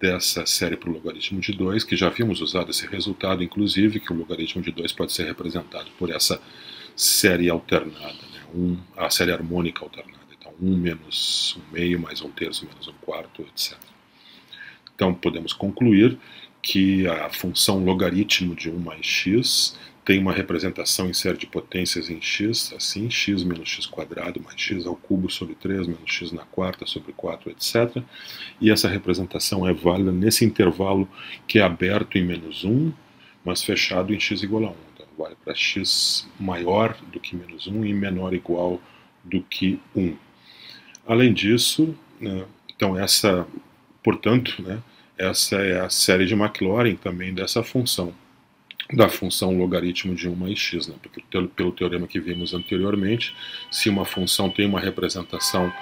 dessa série para o logaritmo de 2, que já havíamos usado esse resultado, inclusive, que o logaritmo de 2 pode ser representado por essa série alternada, né? A série harmônica alternada. Então, 1 menos 1 meio, mais 1 terço, menos 1 quarto, etc. Então, podemos concluir que a função logaritmo de 1 mais x tem uma representação em série de potências em x, assim, x menos x quadrado mais x ao cubo sobre 3 menos x na quarta sobre 4, etc. E essa representação é válida nesse intervalo que é aberto em menos 1, mas fechado em x igual a 1. Então, vale para x maior do que menos 1 e menor ou igual do que 1. Além disso, né, então portanto, né, essa é a série de Maclaurin também dessa função, da função logaritmo de 1 mais x, né? Porque pelo teorema que vimos anteriormente, se uma função tem uma representação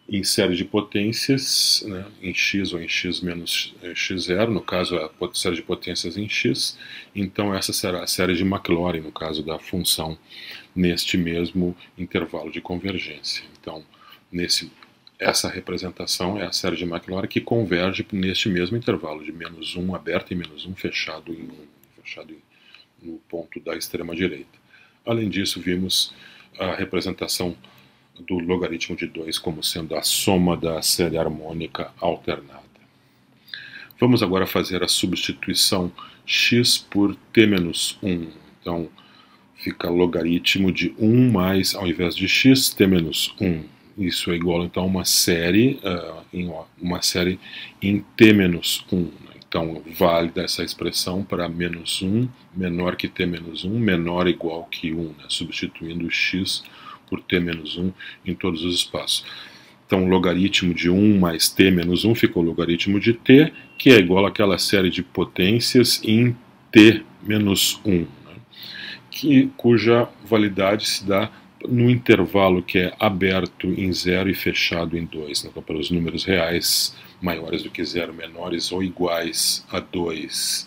em série de potências, né, em x ou em x menos x0, no caso a série de potências em x, então essa será a série de Maclaurin, no caso da função neste mesmo intervalo de convergência. Então, essa representação é a série de Maclaurin que converge neste mesmo intervalo de menos 1 aberto e menos 1 fechado em 1. Fechado no ponto da extrema direita. Além disso, vimos a representação do logaritmo de 2 como sendo a soma da série harmônica alternada. Vamos agora fazer a substituição x por t menos 1. Então, fica logaritmo de 1 mais, ao invés de x, t menos 1. Isso é igual, então, a uma série em t menos 1. Então, válida essa expressão para menos 1, menor que t menos 1, menor ou igual que 1, né? Substituindo x por t menos 1 em todos os espaços. Então, o logaritmo de 1 mais t menos 1 ficou o logaritmo de t, que é igual àquela série de potências em t menos 1, né? Cuja validade se dá no intervalo que é aberto em 0 e fechado em 2, né? Então, para os números reais maiores do que 0, menores ou iguais a 2.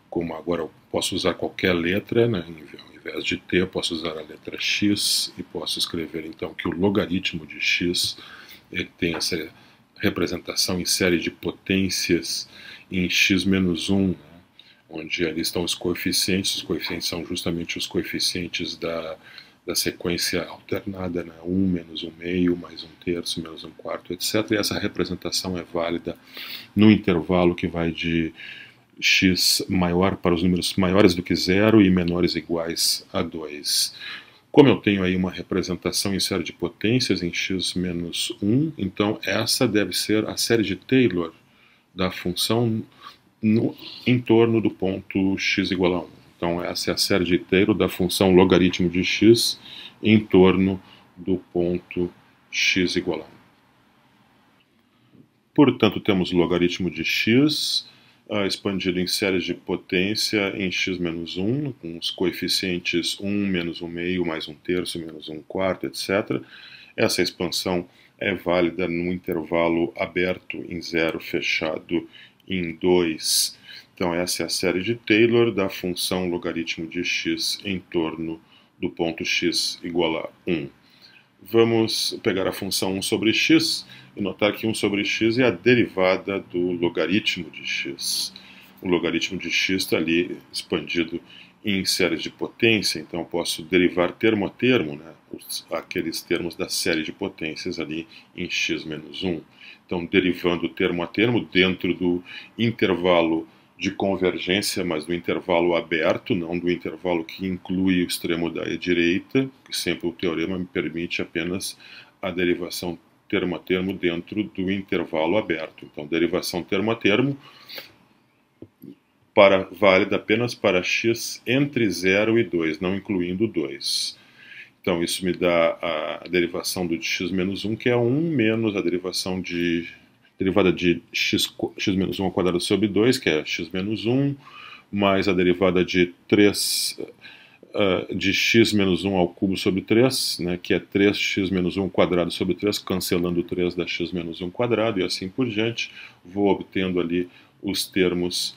Como agora eu posso usar qualquer letra, né? Ao invés de t, eu posso usar a letra x e posso escrever então que o logaritmo de x ele tem essa representação em série de potências em x-1, né, onde ali estão os coeficientes são justamente os coeficientes da sequência alternada, né? 1 menos 1 meio, mais 1 terço, menos 1 quarto, etc. E essa representação é válida no intervalo que vai de x maior para os números maiores do que 0 e menores ou iguais a 2. Como eu tenho aí uma representação em série de potências em x menos 1, então essa deve ser a série de Taylor da função em torno do ponto x igual a 1. Então essa é a série de Taylor da função logaritmo de x em torno do ponto x igual a 1. Portanto, temos o logaritmo de x expandido em séries de potência em x menos 1, com os coeficientes 1, menos 1 meio, mais 1 terço, menos 1 quarto, etc. Essa expansão é válida no intervalo aberto em 0, fechado em 2. Então essa é a série de Taylor da função logaritmo de x em torno do ponto x igual a 1. Vamos pegar a função 1 sobre x e notar que 1 sobre x é a derivada do logaritmo de x. O logaritmo de x está ali expandido em séries de potência, então eu posso derivar termo a termo, né, aqueles termos da série de potências ali em x menos 1. Então, derivando termo a termo dentro do intervalo de convergência, mas do intervalo aberto, não do intervalo que inclui o extremo da direita, que sempre o teorema me permite apenas a derivação termo a termo dentro do intervalo aberto. Então, derivação termo a termo válida apenas para x entre 0 e 2, não incluindo 2. Então, isso me dá a derivação do de x menos 1, que é 1 menos a derivada de x menos 1 ao quadrado sobre 2, que é x menos 1, mais a derivada de 3 de x menos 1 ao cubo sobre 3, né, que é 3x menos 1 quadrado sobre 3, cancelando o 3 da x menos 1 quadrado, e assim por diante. Vou obtendo ali os termos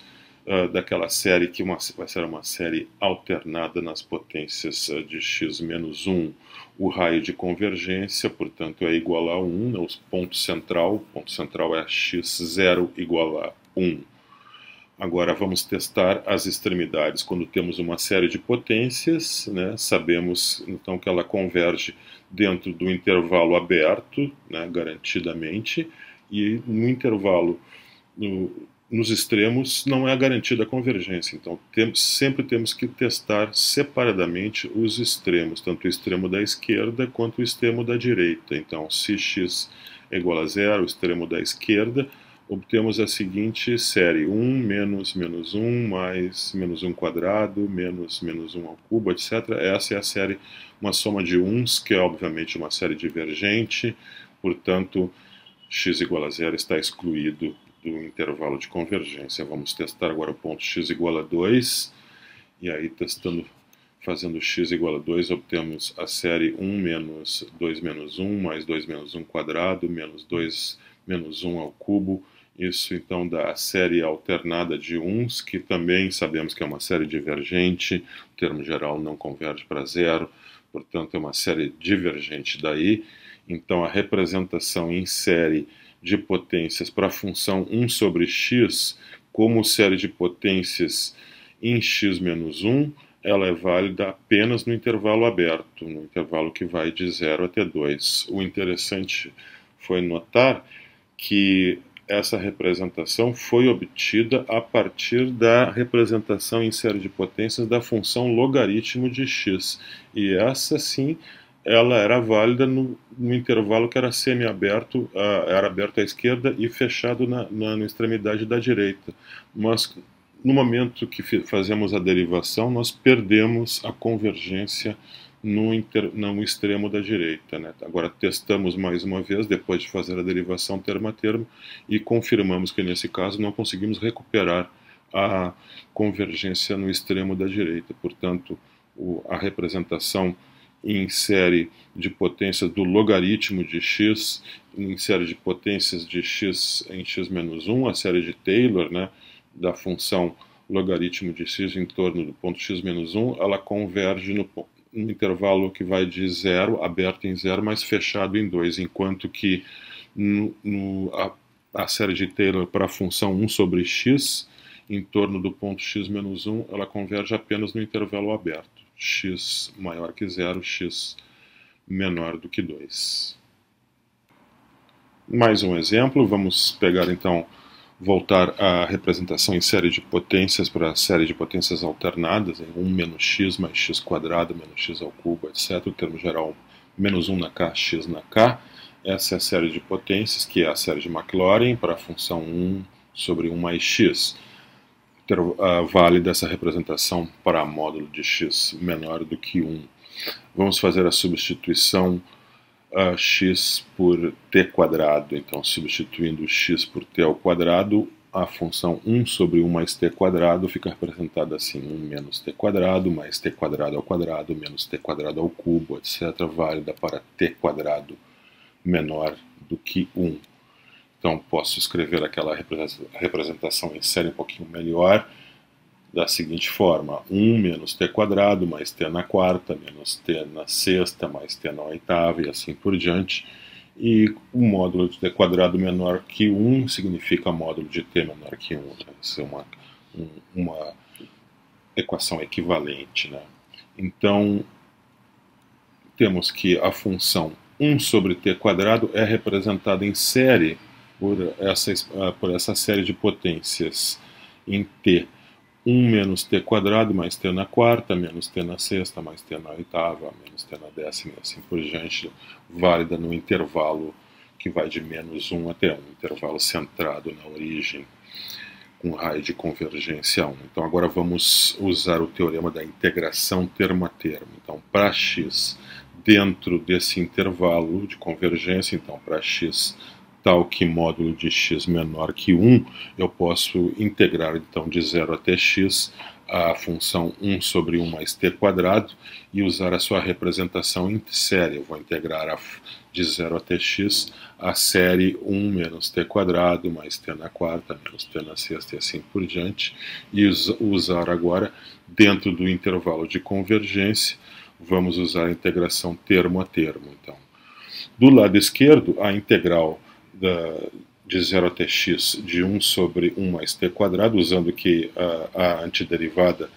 daquela série, que vai ser uma série alternada nas potências de x menos 1. O raio de convergência, portanto, é igual a 1, né, o ponto central é x0 igual a 1. Agora vamos testar as extremidades. Quando temos uma série de potências, né, sabemos então que ela converge dentro do intervalo aberto, né, garantidamente, e no intervalo, nos extremos, não é garantida a convergência. Então sempre temos que testar separadamente os extremos, tanto o extremo da esquerda quanto o extremo da direita. Então, se x é igual a 0, o extremo da esquerda, obtemos a seguinte série: 1 menos menos 1 mais menos 1 quadrado, menos menos 1 ao cubo, etc. Essa é a série, uma soma de 1's, que é obviamente uma série divergente, portanto, x igual a 0 está excluído do intervalo de convergência. Vamos testar agora o ponto x igual a 2, e aí fazendo x igual a 2, obtemos a série 1 menos 2 menos 1 mais 2 menos 1 quadrado, menos 2 menos 1 ao cubo. Isso então dá a série alternada de 1's, que também sabemos que é uma série divergente, o termo geral não converge para 0, portanto é uma série divergente daí. Então a representação em série de potências para a função 1 sobre x, como série de potências em x menos 1, ela é válida apenas no intervalo aberto, no intervalo que vai de 0 até 2. O interessante foi notar que essa representação foi obtida a partir da representação em série de potências da função logaritmo de x. E essa sim, ela era válida no intervalo que era semi-aberto, era aberto à esquerda e fechado na extremidade da direita. Mas no momento que fazemos a derivação, nós perdemos a convergência no extremo da direita, né? Agora testamos mais uma vez, depois de fazer a derivação termo a termo, e confirmamos que nesse caso não conseguimos recuperar a convergência no extremo da direita. Portanto, a representação em série de potências do logaritmo de x, em série de potências de x em x menos 1, a série de Taylor, né, da função logaritmo de x em torno do ponto x menos 1, ela converge no intervalo que vai de 0, aberto em 0, mas fechado em 2, enquanto que A série de Taylor para a função 1 sobre x em torno do ponto x menos 1, ela converge apenas no intervalo aberto, x maior que 0, x menor do que 2. Mais um exemplo, vamos pegar então, voltar à representação em série de potências para a série de potências alternadas, em 1 menos x mais x quadrado menos x ao cubo, etc. O termo geral menos 1 na k, x na k. Essa é a série de potências, que é a série de Maclaurin para a função 1 sobre 1 mais x. Vale dessa representação para módulo de x menor do que 1. Vamos fazer a substituição x por t quadrado. Então, substituindo x por t ao quadrado, a função 1 sobre 1 mais t quadrado fica representada assim: 1 menos t quadrado mais t quadrado ao quadrado menos t quadrado ao cubo, etc., válida para t quadrado menor do que 1. Então, posso escrever aquela representação em série um pouquinho melhor, da seguinte forma: 1 menos t quadrado mais t na quarta, menos t na sexta, mais t na oitava, e assim por diante. E o módulo de t quadrado menor que 1 significa módulo de t menor que 1. Essa é uma equação equivalente, né? Então, temos que a função 1 sobre t quadrado é representada em série por essa série de potências em t. 1 menos t quadrado mais t na quarta, menos t na sexta, mais t na oitava, menos t na décima, e assim por diante, válida no intervalo que vai de menos 1 até 1, intervalo centrado na origem, com raio de convergência 1. Então agora vamos usar o teorema da integração termo a termo. Então, para x dentro desse intervalo de convergência, então para x tal que módulo de x menor que 1, eu posso integrar então de 0 até x a função 1 sobre 1 mais t quadrado e usar a sua representação em série. Eu vou integrar de 0 até x a série 1 menos t quadrado mais t na quarta menos t na sexta e assim por diante, e usar agora dentro do intervalo de convergência. Vamos usar a integração termo a termo. Então, do lado esquerdo, a integral de 0 até x de 1 sobre 1 mais t quadrado, usando que a antiderivada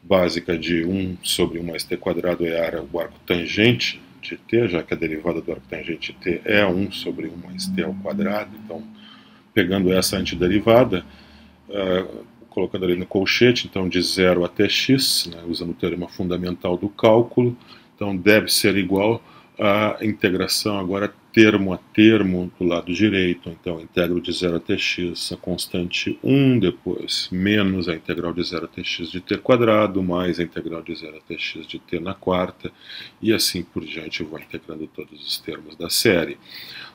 básica de 1 sobre 1 mais t quadrado é o arco tangente de t, já que a derivada do arco tangente de t é 1 sobre 1 mais t ao quadrado. Então, pegando essa antiderivada, colocando ali no colchete, então de 0 até x, né, usando o teorema fundamental do cálculo, então deve ser igual à integração agora termo a termo do lado direito. Então integro de 0 até x a constante 1, depois menos a integral de 0 até x de t quadrado, mais a integral de 0 até x de t na quarta, e assim por diante eu vou integrando todos os termos da série.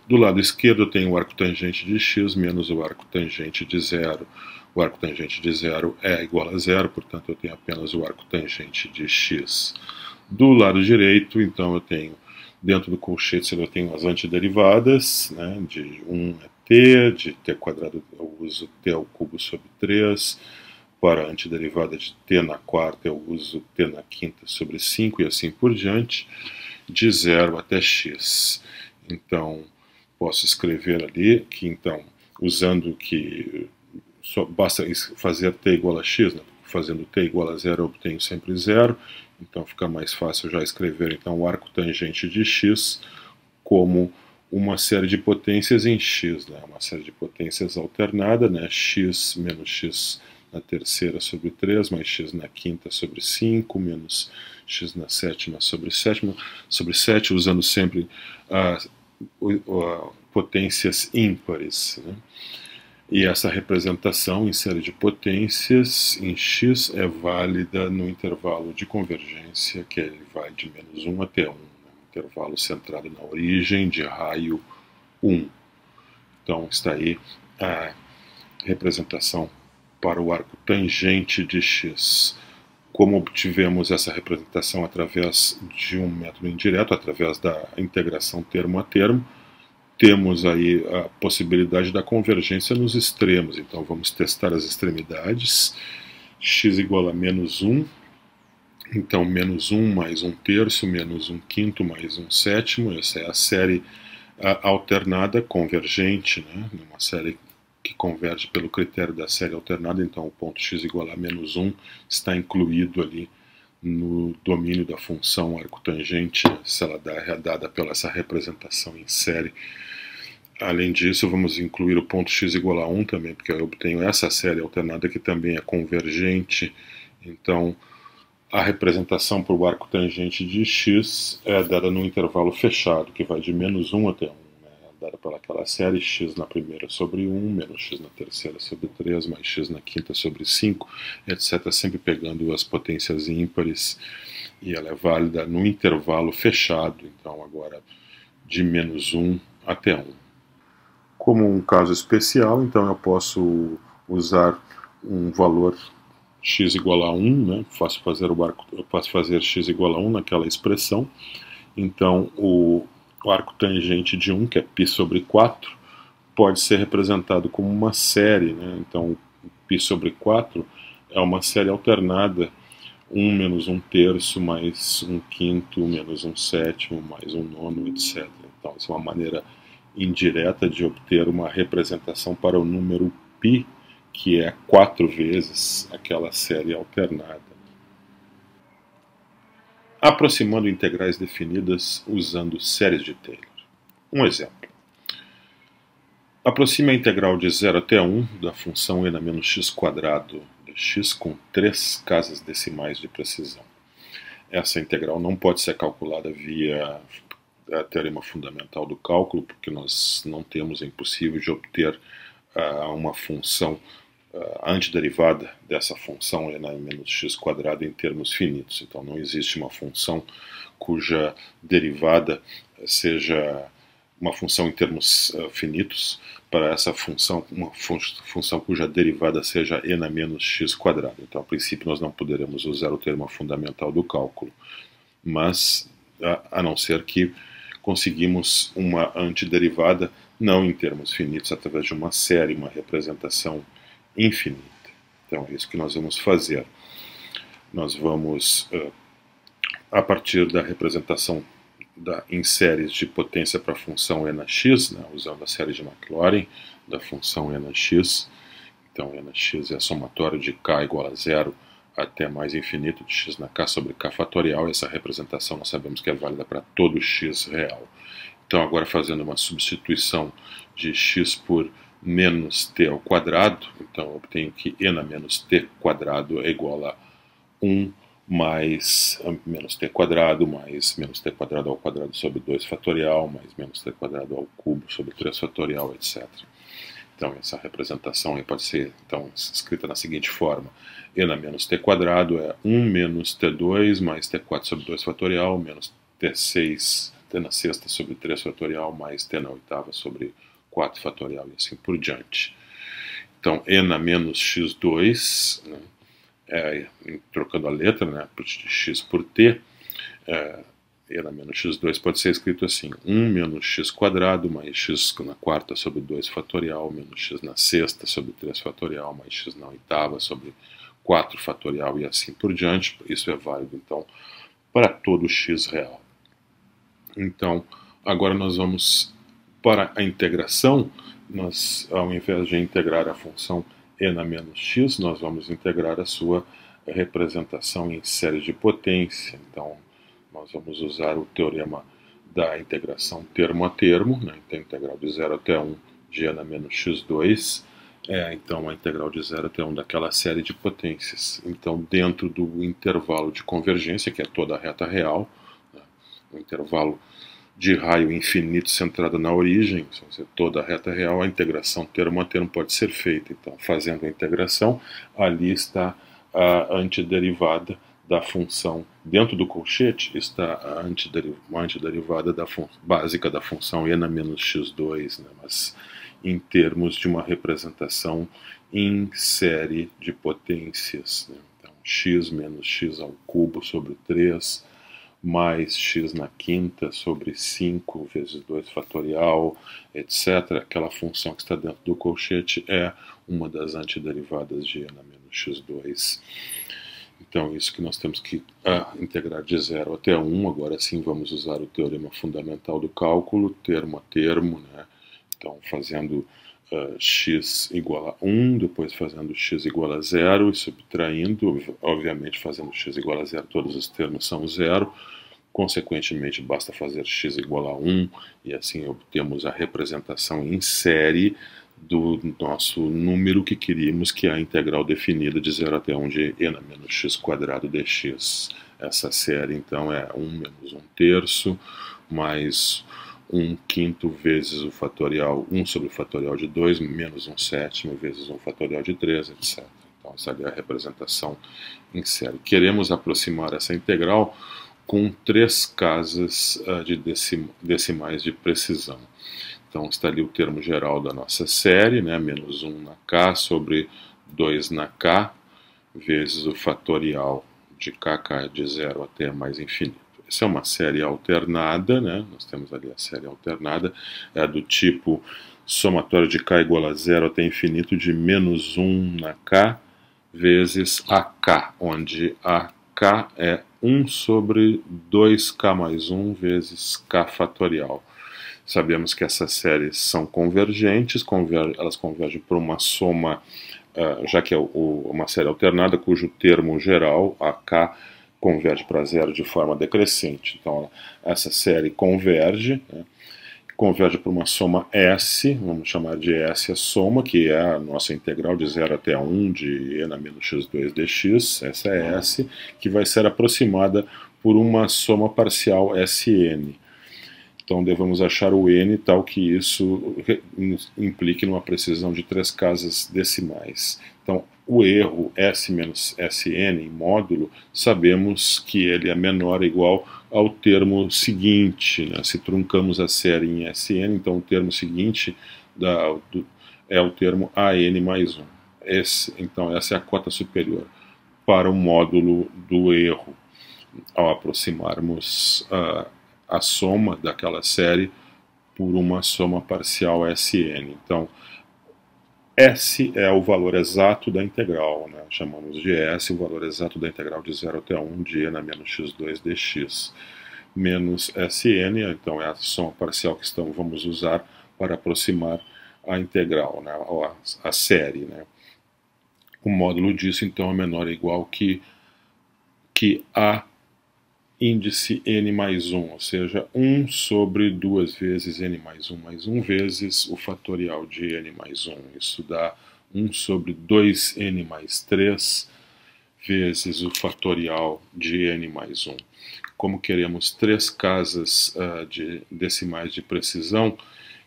Do lado esquerdo eu tenho o arco tangente de x menos o arco tangente de 0. O arco tangente de 0 é igual a 0, portanto eu tenho apenas o arco tangente de x. Do lado direito, então, eu tenho, dentro do colchete, eu tenho as antiderivadas, né, de 1 é t, de t quadrado eu uso t ao cubo sobre 3, para a antiderivada de t na quarta eu uso t na quinta sobre 5, e assim por diante, de 0 até x. Então, posso escrever ali que, então, usando que só basta fazer t igual a x, né? Fazendo t igual a 0 eu obtenho sempre 0, então fica mais fácil já escrever então o arco tangente de x como uma série de potências em x, né? Uma série de potências alternada, né? X menos x na terceira sobre 3, mais x na quinta sobre 5, menos x na sétima sobre 7, usando sempre potências ímpares, né? E essa representação em série de potências em x é válida no intervalo de convergência, que ele vai de menos 1 até 1, né? Um intervalo centrado na origem de raio 1. Então está aí a representação para o arco tangente de x. Como obtivemos essa representação através de um método indireto, através da integração termo a termo, temos aí a possibilidade da convergência nos extremos. Então vamos testar as extremidades. X igual a menos 1. Então menos 1 mais 1 terço, menos 1 quinto mais 1 sétimo. Essa é a série alternada convergente, né? Uma série que converge pelo critério da série alternada, então o ponto x igual a menos 1 está incluído ali no domínio da função arcotangente, se ela é dada pela essa representação em série. Além disso, vamos incluir o ponto x igual a 1 também, porque eu obtenho essa série alternada que também é convergente. Então, a representação para o arco tangente de x é dada num intervalo fechado, que vai de menos 1 até 1. Dada pelaquela série x na primeira sobre 1, menos x na terceira sobre 3, mais x na quinta sobre 5, etc. Sempre pegando as potências ímpares. E ela é válida no intervalo fechado, então agora de menos 1 até 1. Como um caso especial, então eu posso usar um valor x igual a 1, né? Eu posso fazer x igual a 1 naquela expressão. Então o arco tangente de 1, que é π sobre 4, pode ser representado como uma série, né? Então π sobre 4 é uma série alternada, 1 menos 1 terço, mais 1 quinto, menos 1 sétimo, mais 1 nono, etc. Então essa é uma maneira indireta de obter uma representação para o número π, que é 4 vezes aquela série alternada. Aproximando integrais definidas usando séries de Taylor. Um exemplo. Aproxime a integral de 0 até 1 da função e na menos x quadrado de x com 3 casas decimais de precisão. Essa integral não pode ser calculada via teorema fundamental do cálculo, porque nós não temos, é impossível de obter uma função antiderivada dessa função e na menos x quadrado em termos finitos. Então não existe uma função cuja derivada seja uma função em termos finitos para essa função, uma função cuja derivada seja e na menos x quadrado. Então a princípio nós não poderemos usar o teorema fundamental do cálculo, mas a não ser que conseguimos uma antiderivada não em termos finitos, através de uma série, uma representação infinita. Então é isso que nós vamos fazer. Nós vamos, a partir da representação em séries de potência para a função e na x, né, usando a série de Maclaurin da função e na x. Então e na x é a somatória de k igual a 0 até mais infinito de x na k sobre k fatorial. Essa representação nós sabemos que é válida para todo x real. Então agora fazendo uma substituição de x por menos t ao quadrado, então eu obtenho que e na menos t quadrado é igual a 1 mais menos t quadrado, mais menos t quadrado ao quadrado sobre 2 fatorial, mais menos t quadrado ao cubo sobre 3 fatorial, etc. Então essa representação aí pode ser então escrita na seguinte forma: e na menos t quadrado é 1 menos t2 mais t4 sobre 2 fatorial, menos t6, t na sexta sobre 3 fatorial, mais t na oitava sobre 4 fatorial e assim por diante. Então e na menos x2, né, trocando a letra, né, de x por t, e na menos x2 pode ser escrito assim: 1 menos x quadrado mais x na quarta sobre 2 fatorial, menos x na sexta sobre 3 fatorial, mais x na oitava sobre 4 fatorial e assim por diante. Isso é válido, então, para todo x real. Então, agora nós vamos para a integração. Nós, ao invés de integrar a função e na menos x, nós vamos integrar a sua representação em série de potência. Então, nós vamos usar o teorema da integração termo a termo, né? Então, a integral de 0 até 1 de e na menos x2 é, então, a integral de 0 até 1 daquela série de potências. Então, dentro do intervalo de convergência, que é toda a reta real, né? O intervalo de raio infinito centrado na origem, toda a reta real, a integração termo a termo pode ser feita. Então, fazendo a integração, ali está a antiderivada da função, dentro do colchete está a antiderivada básica da função e na menos x2, né, mas em termos de uma representação em série de potências. Né? Então, x menos x ao cubo sobre 3, mais x na quinta sobre 5 vezes 2 fatorial, etc. Aquela função que está dentro do colchete é uma das antiderivadas de e na menos x2. Então, isso que nós temos que integrar de 0 até 1. Agora sim, vamos usar o teorema fundamental do cálculo, termo a termo, né? Então, fazendo x igual a 1, depois fazendo x igual a 0 e subtraindo, obviamente, fazendo x igual a 0, todos os termos são 0. Consequentemente, basta fazer x igual a 1 e assim obtemos a representação em série do nosso número que queríamos, que é a integral definida de 0 até 1 de n menos x quadrado dx. Essa série, então, é 1 menos 1 terço, mais 1 quinto vezes o fatorial 1 sobre o fatorial de 2, menos 1 sétimo vezes 1 fatorial de 3, etc. Então, essa é a representação em série. Queremos aproximar essa integral com 3 casas de decimais de precisão. Então, está ali o termo geral da nossa série, né? Menos 1 na k sobre 2 na k, vezes o fatorial de kk de 0 até mais infinito. Essa é uma série alternada, né? Nós temos ali a série alternada, é do tipo somatório de k igual a 0 até infinito de menos 1 na k, vezes ak, onde a k é 1 sobre 2k mais 1 vezes k fatorial. Sabemos que essas séries são convergentes, elas convergem por uma soma, já que é uma série alternada, cujo termo geral, AK, converge para zero de forma decrescente. Então, essa série converge, né? Converge por uma soma S, vamos chamar de S a soma, que é a nossa integral de 0 até 1 de n menos x2 dx, essa é S, que vai ser aproximada por uma soma parcial Sn. Então devemos achar o n tal que isso implique numa precisão de 3 casas decimais. Então o erro S menos Sn em módulo, sabemos que ele é menor ou igual ao termo seguinte, né? Se truncamos a série em Sn, então o termo seguinte é o termo An mais 1. Então essa é a cota superior para o módulo do erro, ao aproximarmos a soma daquela série por uma soma parcial Sn. Então, S é o valor exato da integral, né? Chamamos de S o valor exato da integral de 0 até 1 de n menos x2 dx. Menos Sn, então é a soma parcial que vamos usar para aproximar a integral, né? a série. Né? O módulo disso, então, é menor ou igual que a índice n mais 1, ou seja, 1 sobre 2 vezes n mais 1 vezes o fatorial de n mais 1. Isso dá 1 sobre 2n mais 3 vezes o fatorial de n mais 1. Como queremos 3 casas de decimais de precisão,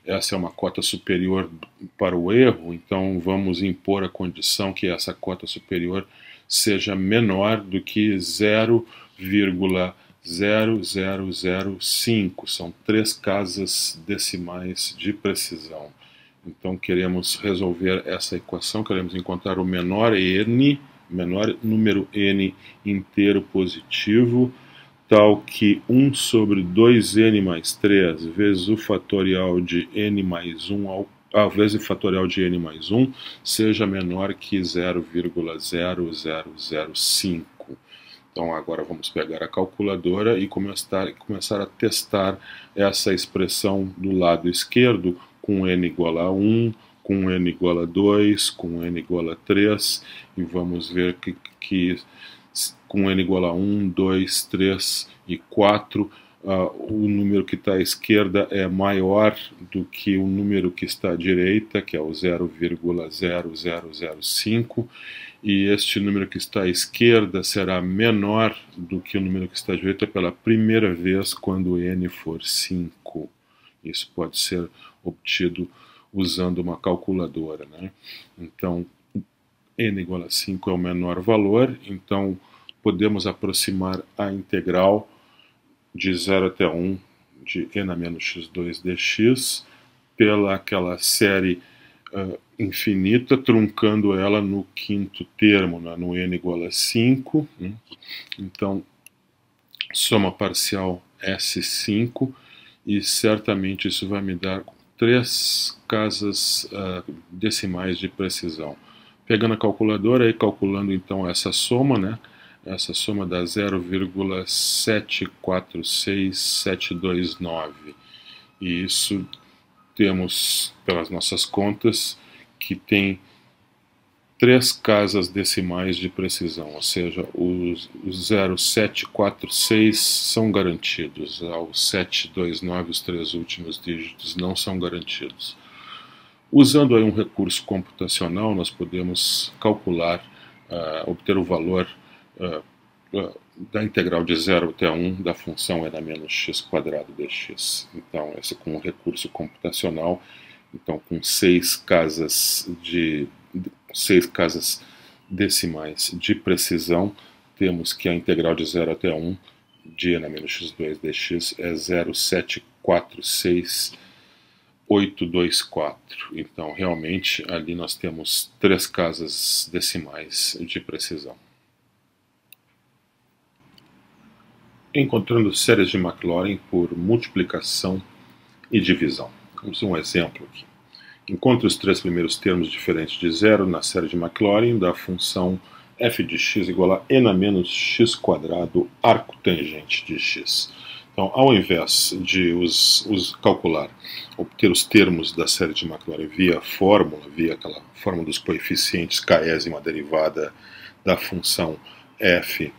essa é uma cota superior para o erro, então vamos impor a condição que essa cota superior seja menor do que 0,0005, são 3 casas decimais de precisão. Então queremos resolver essa equação, queremos encontrar o menor número n inteiro positivo, tal que 1 sobre 2n mais 3 vezes o fatorial de n mais 1 vezes o fatorial de n mais 1 seja menor que 0,0005. Então agora vamos pegar a calculadora e começar a testar essa expressão do lado esquerdo com n igual a 1, com n igual a 2, com n igual a 3, e vamos ver que com n igual a 1, 2, 3 e 4, o número que está à esquerda é maior do que o número que está à direita, que é o 0,0005, e este número que está à esquerda será menor do que o número que está à direita pela primeira vez quando n for 5. Isso pode ser obtido usando uma calculadora, né? Então, n igual a 5 é o menor valor, então podemos aproximar a integral de 0 até 1 de n menos x2 dx pela aquela série infinita, truncando ela no quinto termo, né, no n igual a 5. Né? Então, soma parcial S5, e certamente isso vai me dar 3 casas decimais de precisão. Pegando a calculadora e calculando então essa soma, né, essa soma dá 0,746729. E isso temos, pelas nossas contas, que tem 3 casas decimais de precisão, ou seja, os 0,746 são garantidos, ao 729 os 3 últimos dígitos não são garantidos. Usando aí um recurso computacional, nós podemos calcular, obter o valor da integral de 0 até 1 da função n menos x quadrado dx. Então, esse com um recurso computacional, então com 6 casas decimais de precisão, temos que a integral de 0 até 1 de n menos x2 dx é 0,746824. Então, realmente, ali nós temos 3 casas decimais de precisão. Encontrando séries de Maclaurin por multiplicação e divisão. Vamos ver um exemplo aqui. Encontre os 3 primeiros termos diferentes de zero na série de Maclaurin da função f de x igual a n menos x quadrado arco tangente de x. Então, ao invés de obter os termos da série de Maclaurin via aquela fórmula dos coeficientes késima derivada da função f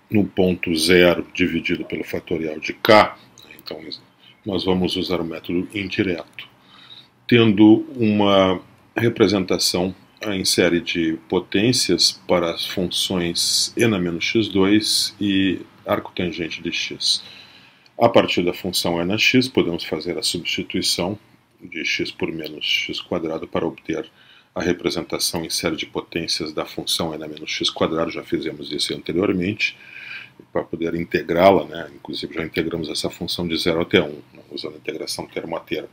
no ponto zero dividido pelo fatorial de k, então nós vamos usar o método indireto, tendo uma representação em série de potências para as funções n menos x2 e arco tangente de x. A partir da função nx, podemos fazer a substituição de x por menos x quadrado para obter a representação em série de potências da função n menos x quadrado. Já fizemos isso anteriormente, para poder integrá-la, né? Inclusive já integramos essa função de 0 até 1, né? Usando a integração termo a termo.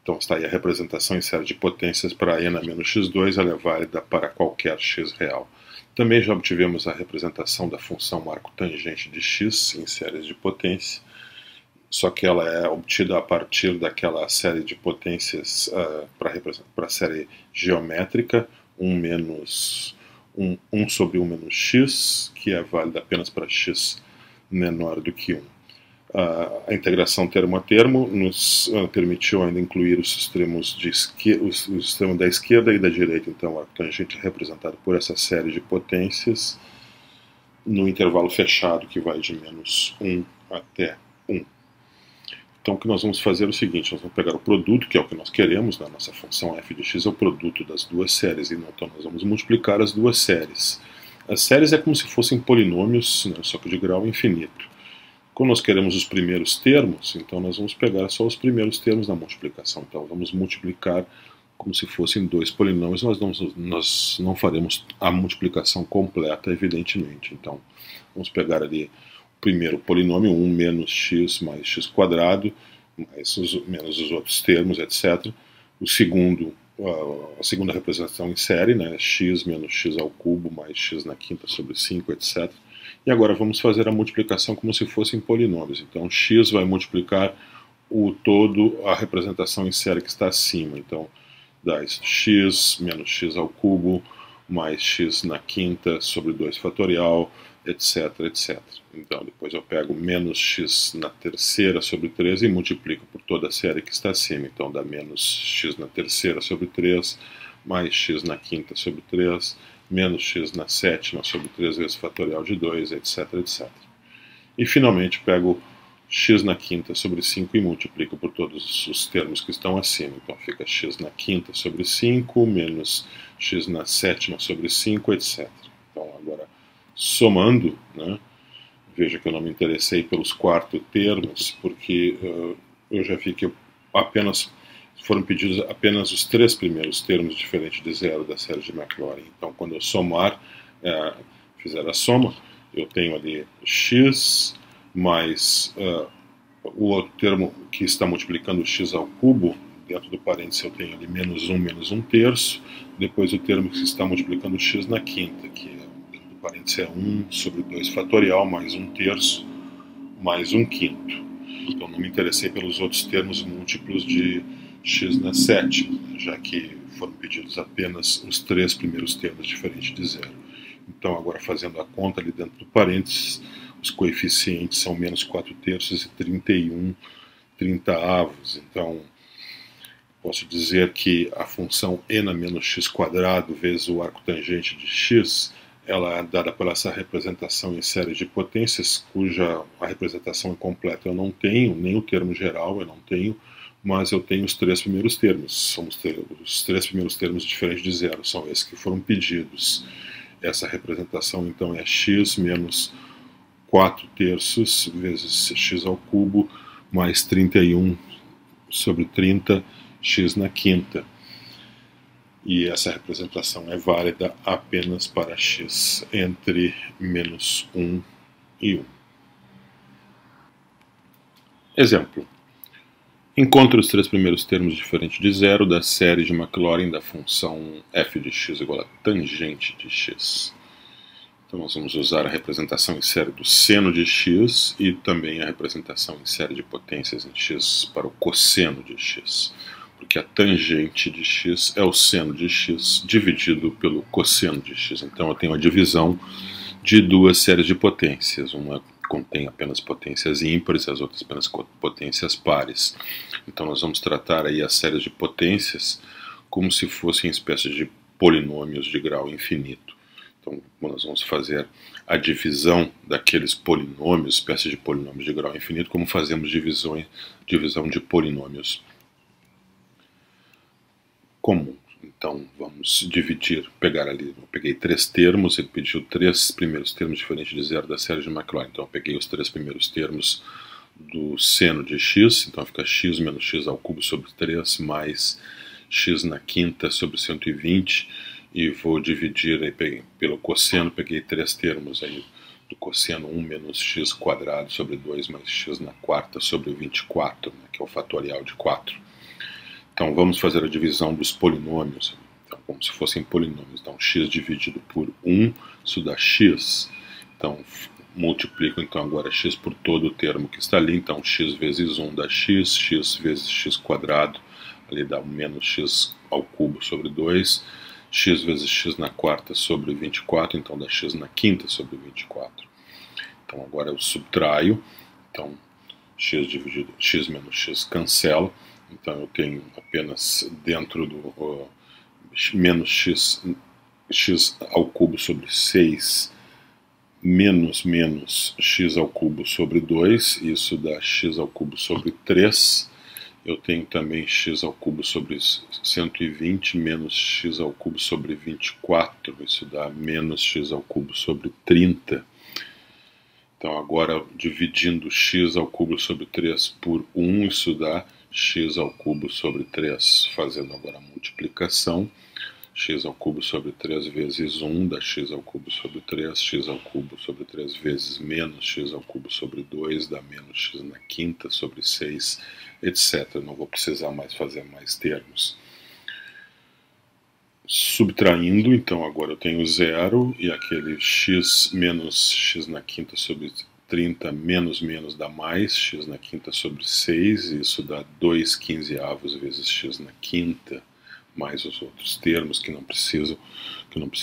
Então está aí a representação em série de potências para n menos x2, ela é válida para qualquer x real. Também já obtivemos a representação da função arco tangente de x em séries de potência, só que ela é obtida a partir daquela série de potências para a série geométrica, 1 sobre 1 menos x, que é válida apenas para x menor do que 1. A integração termo a termo nos permitiu ainda incluir os extremos o extremo da esquerda e da direita. Então, a tangente é representada por essa série de potências no intervalo fechado, que vai de menos 1 até 1. Então, o que nós vamos fazer é o seguinte: nós vamos pegar o produto, que é o que nós queremos, na nossa função f de x é o produto das duas séries, então nós vamos multiplicar as duas séries. As séries é como se fossem polinômios, né, só que de grau infinito. Como nós queremos os primeiros termos, então nós vamos pegar só os primeiros termos da multiplicação. Então vamos multiplicar como se fossem 2 polinômios, nós não faremos a multiplicação completa, evidentemente. Então vamos pegar ali o primeiro polinômio, 1 menos x mais x quadrado, menos os outros termos, etc. O segundo, a segunda representação em série, né, x menos x ao cubo mais x na quinta sobre 5, etc. E agora vamos fazer a multiplicação como se fossem polinômios. Então, x vai multiplicar o todo, a representação em série que está acima. Então, dá isso, x menos x ao cubo mais x na quinta sobre 2 fatorial, etc, etc. Então, depois eu pego menos x na terceira sobre 3 e multiplico por toda a série que está acima. Então, dá menos x na terceira sobre 3, mais x na quinta sobre 3, menos x na sétima sobre 3 vezes fatorial de 2, etc, etc. E finalmente pego x na quinta sobre 5 e multiplico por todos os termos que estão acima. Então fica x na quinta sobre 5, menos x na sétima sobre 5, etc. Então agora, somando, né, veja que eu não me interessei pelos quartos termos, porque eu já vi que foram pedidos apenas os 3 primeiros termos diferentes de zero da série de Maclaurin. Então, quando eu somar, fizer a soma, eu tenho ali x mais o outro termo que está multiplicando x ao cubo. Dentro do parênteses eu tenho ali menos 1 terço. Depois o termo que está multiplicando x na quinta, que dentro do parênteses é 1 sobre 2 fatorial mais 1 terço mais 1 quinto. Então, não me interessei pelos outros termos múltiplos de x na sétima, já que foram pedidos apenas os 3 primeiros termos diferentes de zero. Então agora fazendo a conta ali dentro do parênteses, os coeficientes são menos 4/3 e 31 30avos. Então posso dizer que a função n a menos x quadrado vezes o arco tangente de x, ela é dada pela essa representação em série de potências, cuja a representação incompleta eu não tenho, nem o termo geral eu não tenho, mas eu tenho os três primeiros termos. Os três primeiros termos diferentes de zero são esses que foram pedidos. Essa representação então é x menos 4/3 vezes x ao cubo mais 31 sobre 30 x na quinta. E essa representação é válida apenas para x entre menos 1 e 1. Exemplo. Encontre os três primeiros termos diferentes de zero da série de Maclaurin da função f de x igual a tangente de x. Então nós vamos usar a representação em série do seno de x e também a representação em série de potências em x para o cosseno de x. Porque a tangente de x é o seno de x dividido pelo cosseno de x. Então eu tenho a divisão de duas séries de potências. Uma contém apenas potências ímpares, as outras apenas potências pares. Então nós vamos tratar aí as séries de potências como se fossem espécies de polinômios de grau infinito. Então nós vamos fazer a divisão daqueles polinômios, espécies de polinômios de grau infinito, como fazemos divisão de polinômios comum. Então vamos dividir, pegar ali, eu peguei três termos, ele pediu três primeiros termos diferentes de zero da série de Maclaurin. Então eu peguei os três primeiros termos do seno de x, então fica x menos x ao cubo sobre 3 mais x na quinta sobre 120, e vou dividir aí, pelo cosseno, peguei três termos aí do cosseno 1 menos x quadrado sobre 2 mais x na quarta sobre 24, né, que é o fatorial de 4. Então vamos fazer a divisão dos polinômios, então, como se fossem polinômios. Então x dividido por 1, isso dá x. Então multiplico então agora x por todo o termo que está ali. Então x vezes 1 dá x, x vezes x quadrado, ali dá menos x ao cubo sobre 2, x vezes x na quarta sobre 24, então dá x na quinta sobre 24. Então agora eu subtraio, então x menos x cancela. Então eu tenho apenas dentro do menos x ao cubo sobre 6 menos x ao cubo sobre 2, isso dá x ao cubo sobre 3. Eu tenho também x ao cubo sobre 120 menos x ao cubo sobre 24, isso dá menos x ao cubo sobre 30. Então agora dividindo x ao cubo sobre 3 por 1, isso dá x ao cubo sobre 3, fazendo agora a multiplicação, x ao cubo sobre 3 vezes 1 dá x ao cubo sobre 3, x ao cubo sobre 3 vezes menos x ao cubo sobre 2 dá menos x na quinta sobre 6, etc. Não vou precisar mais fazer mais termos. Subtraindo, então agora eu tenho 0 e aquele x menos x na quinta sobre 30 menos dá mais x na quinta sobre 6, isso dá 2/15 vezes x na quinta, mais os outros termos que não preciso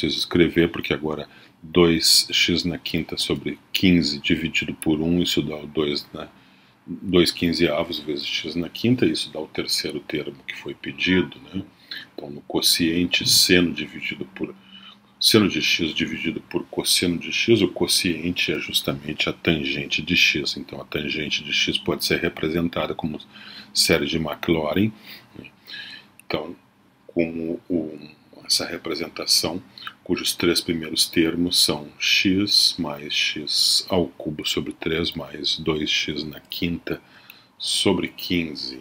escrever, porque agora 2x na quinta sobre 15 dividido por 1, isso dá o 2/15 vezes x na quinta, isso dá o terceiro termo que foi pedido, né? Então no quociente seno de x dividido por cosseno de x, o quociente é justamente a tangente de x. Então a tangente de x pode ser representada como série de Maclaurin. Então, com essa representação, cujos três primeiros termos são x mais x ao cubo sobre 3 mais 2x na quinta sobre 15.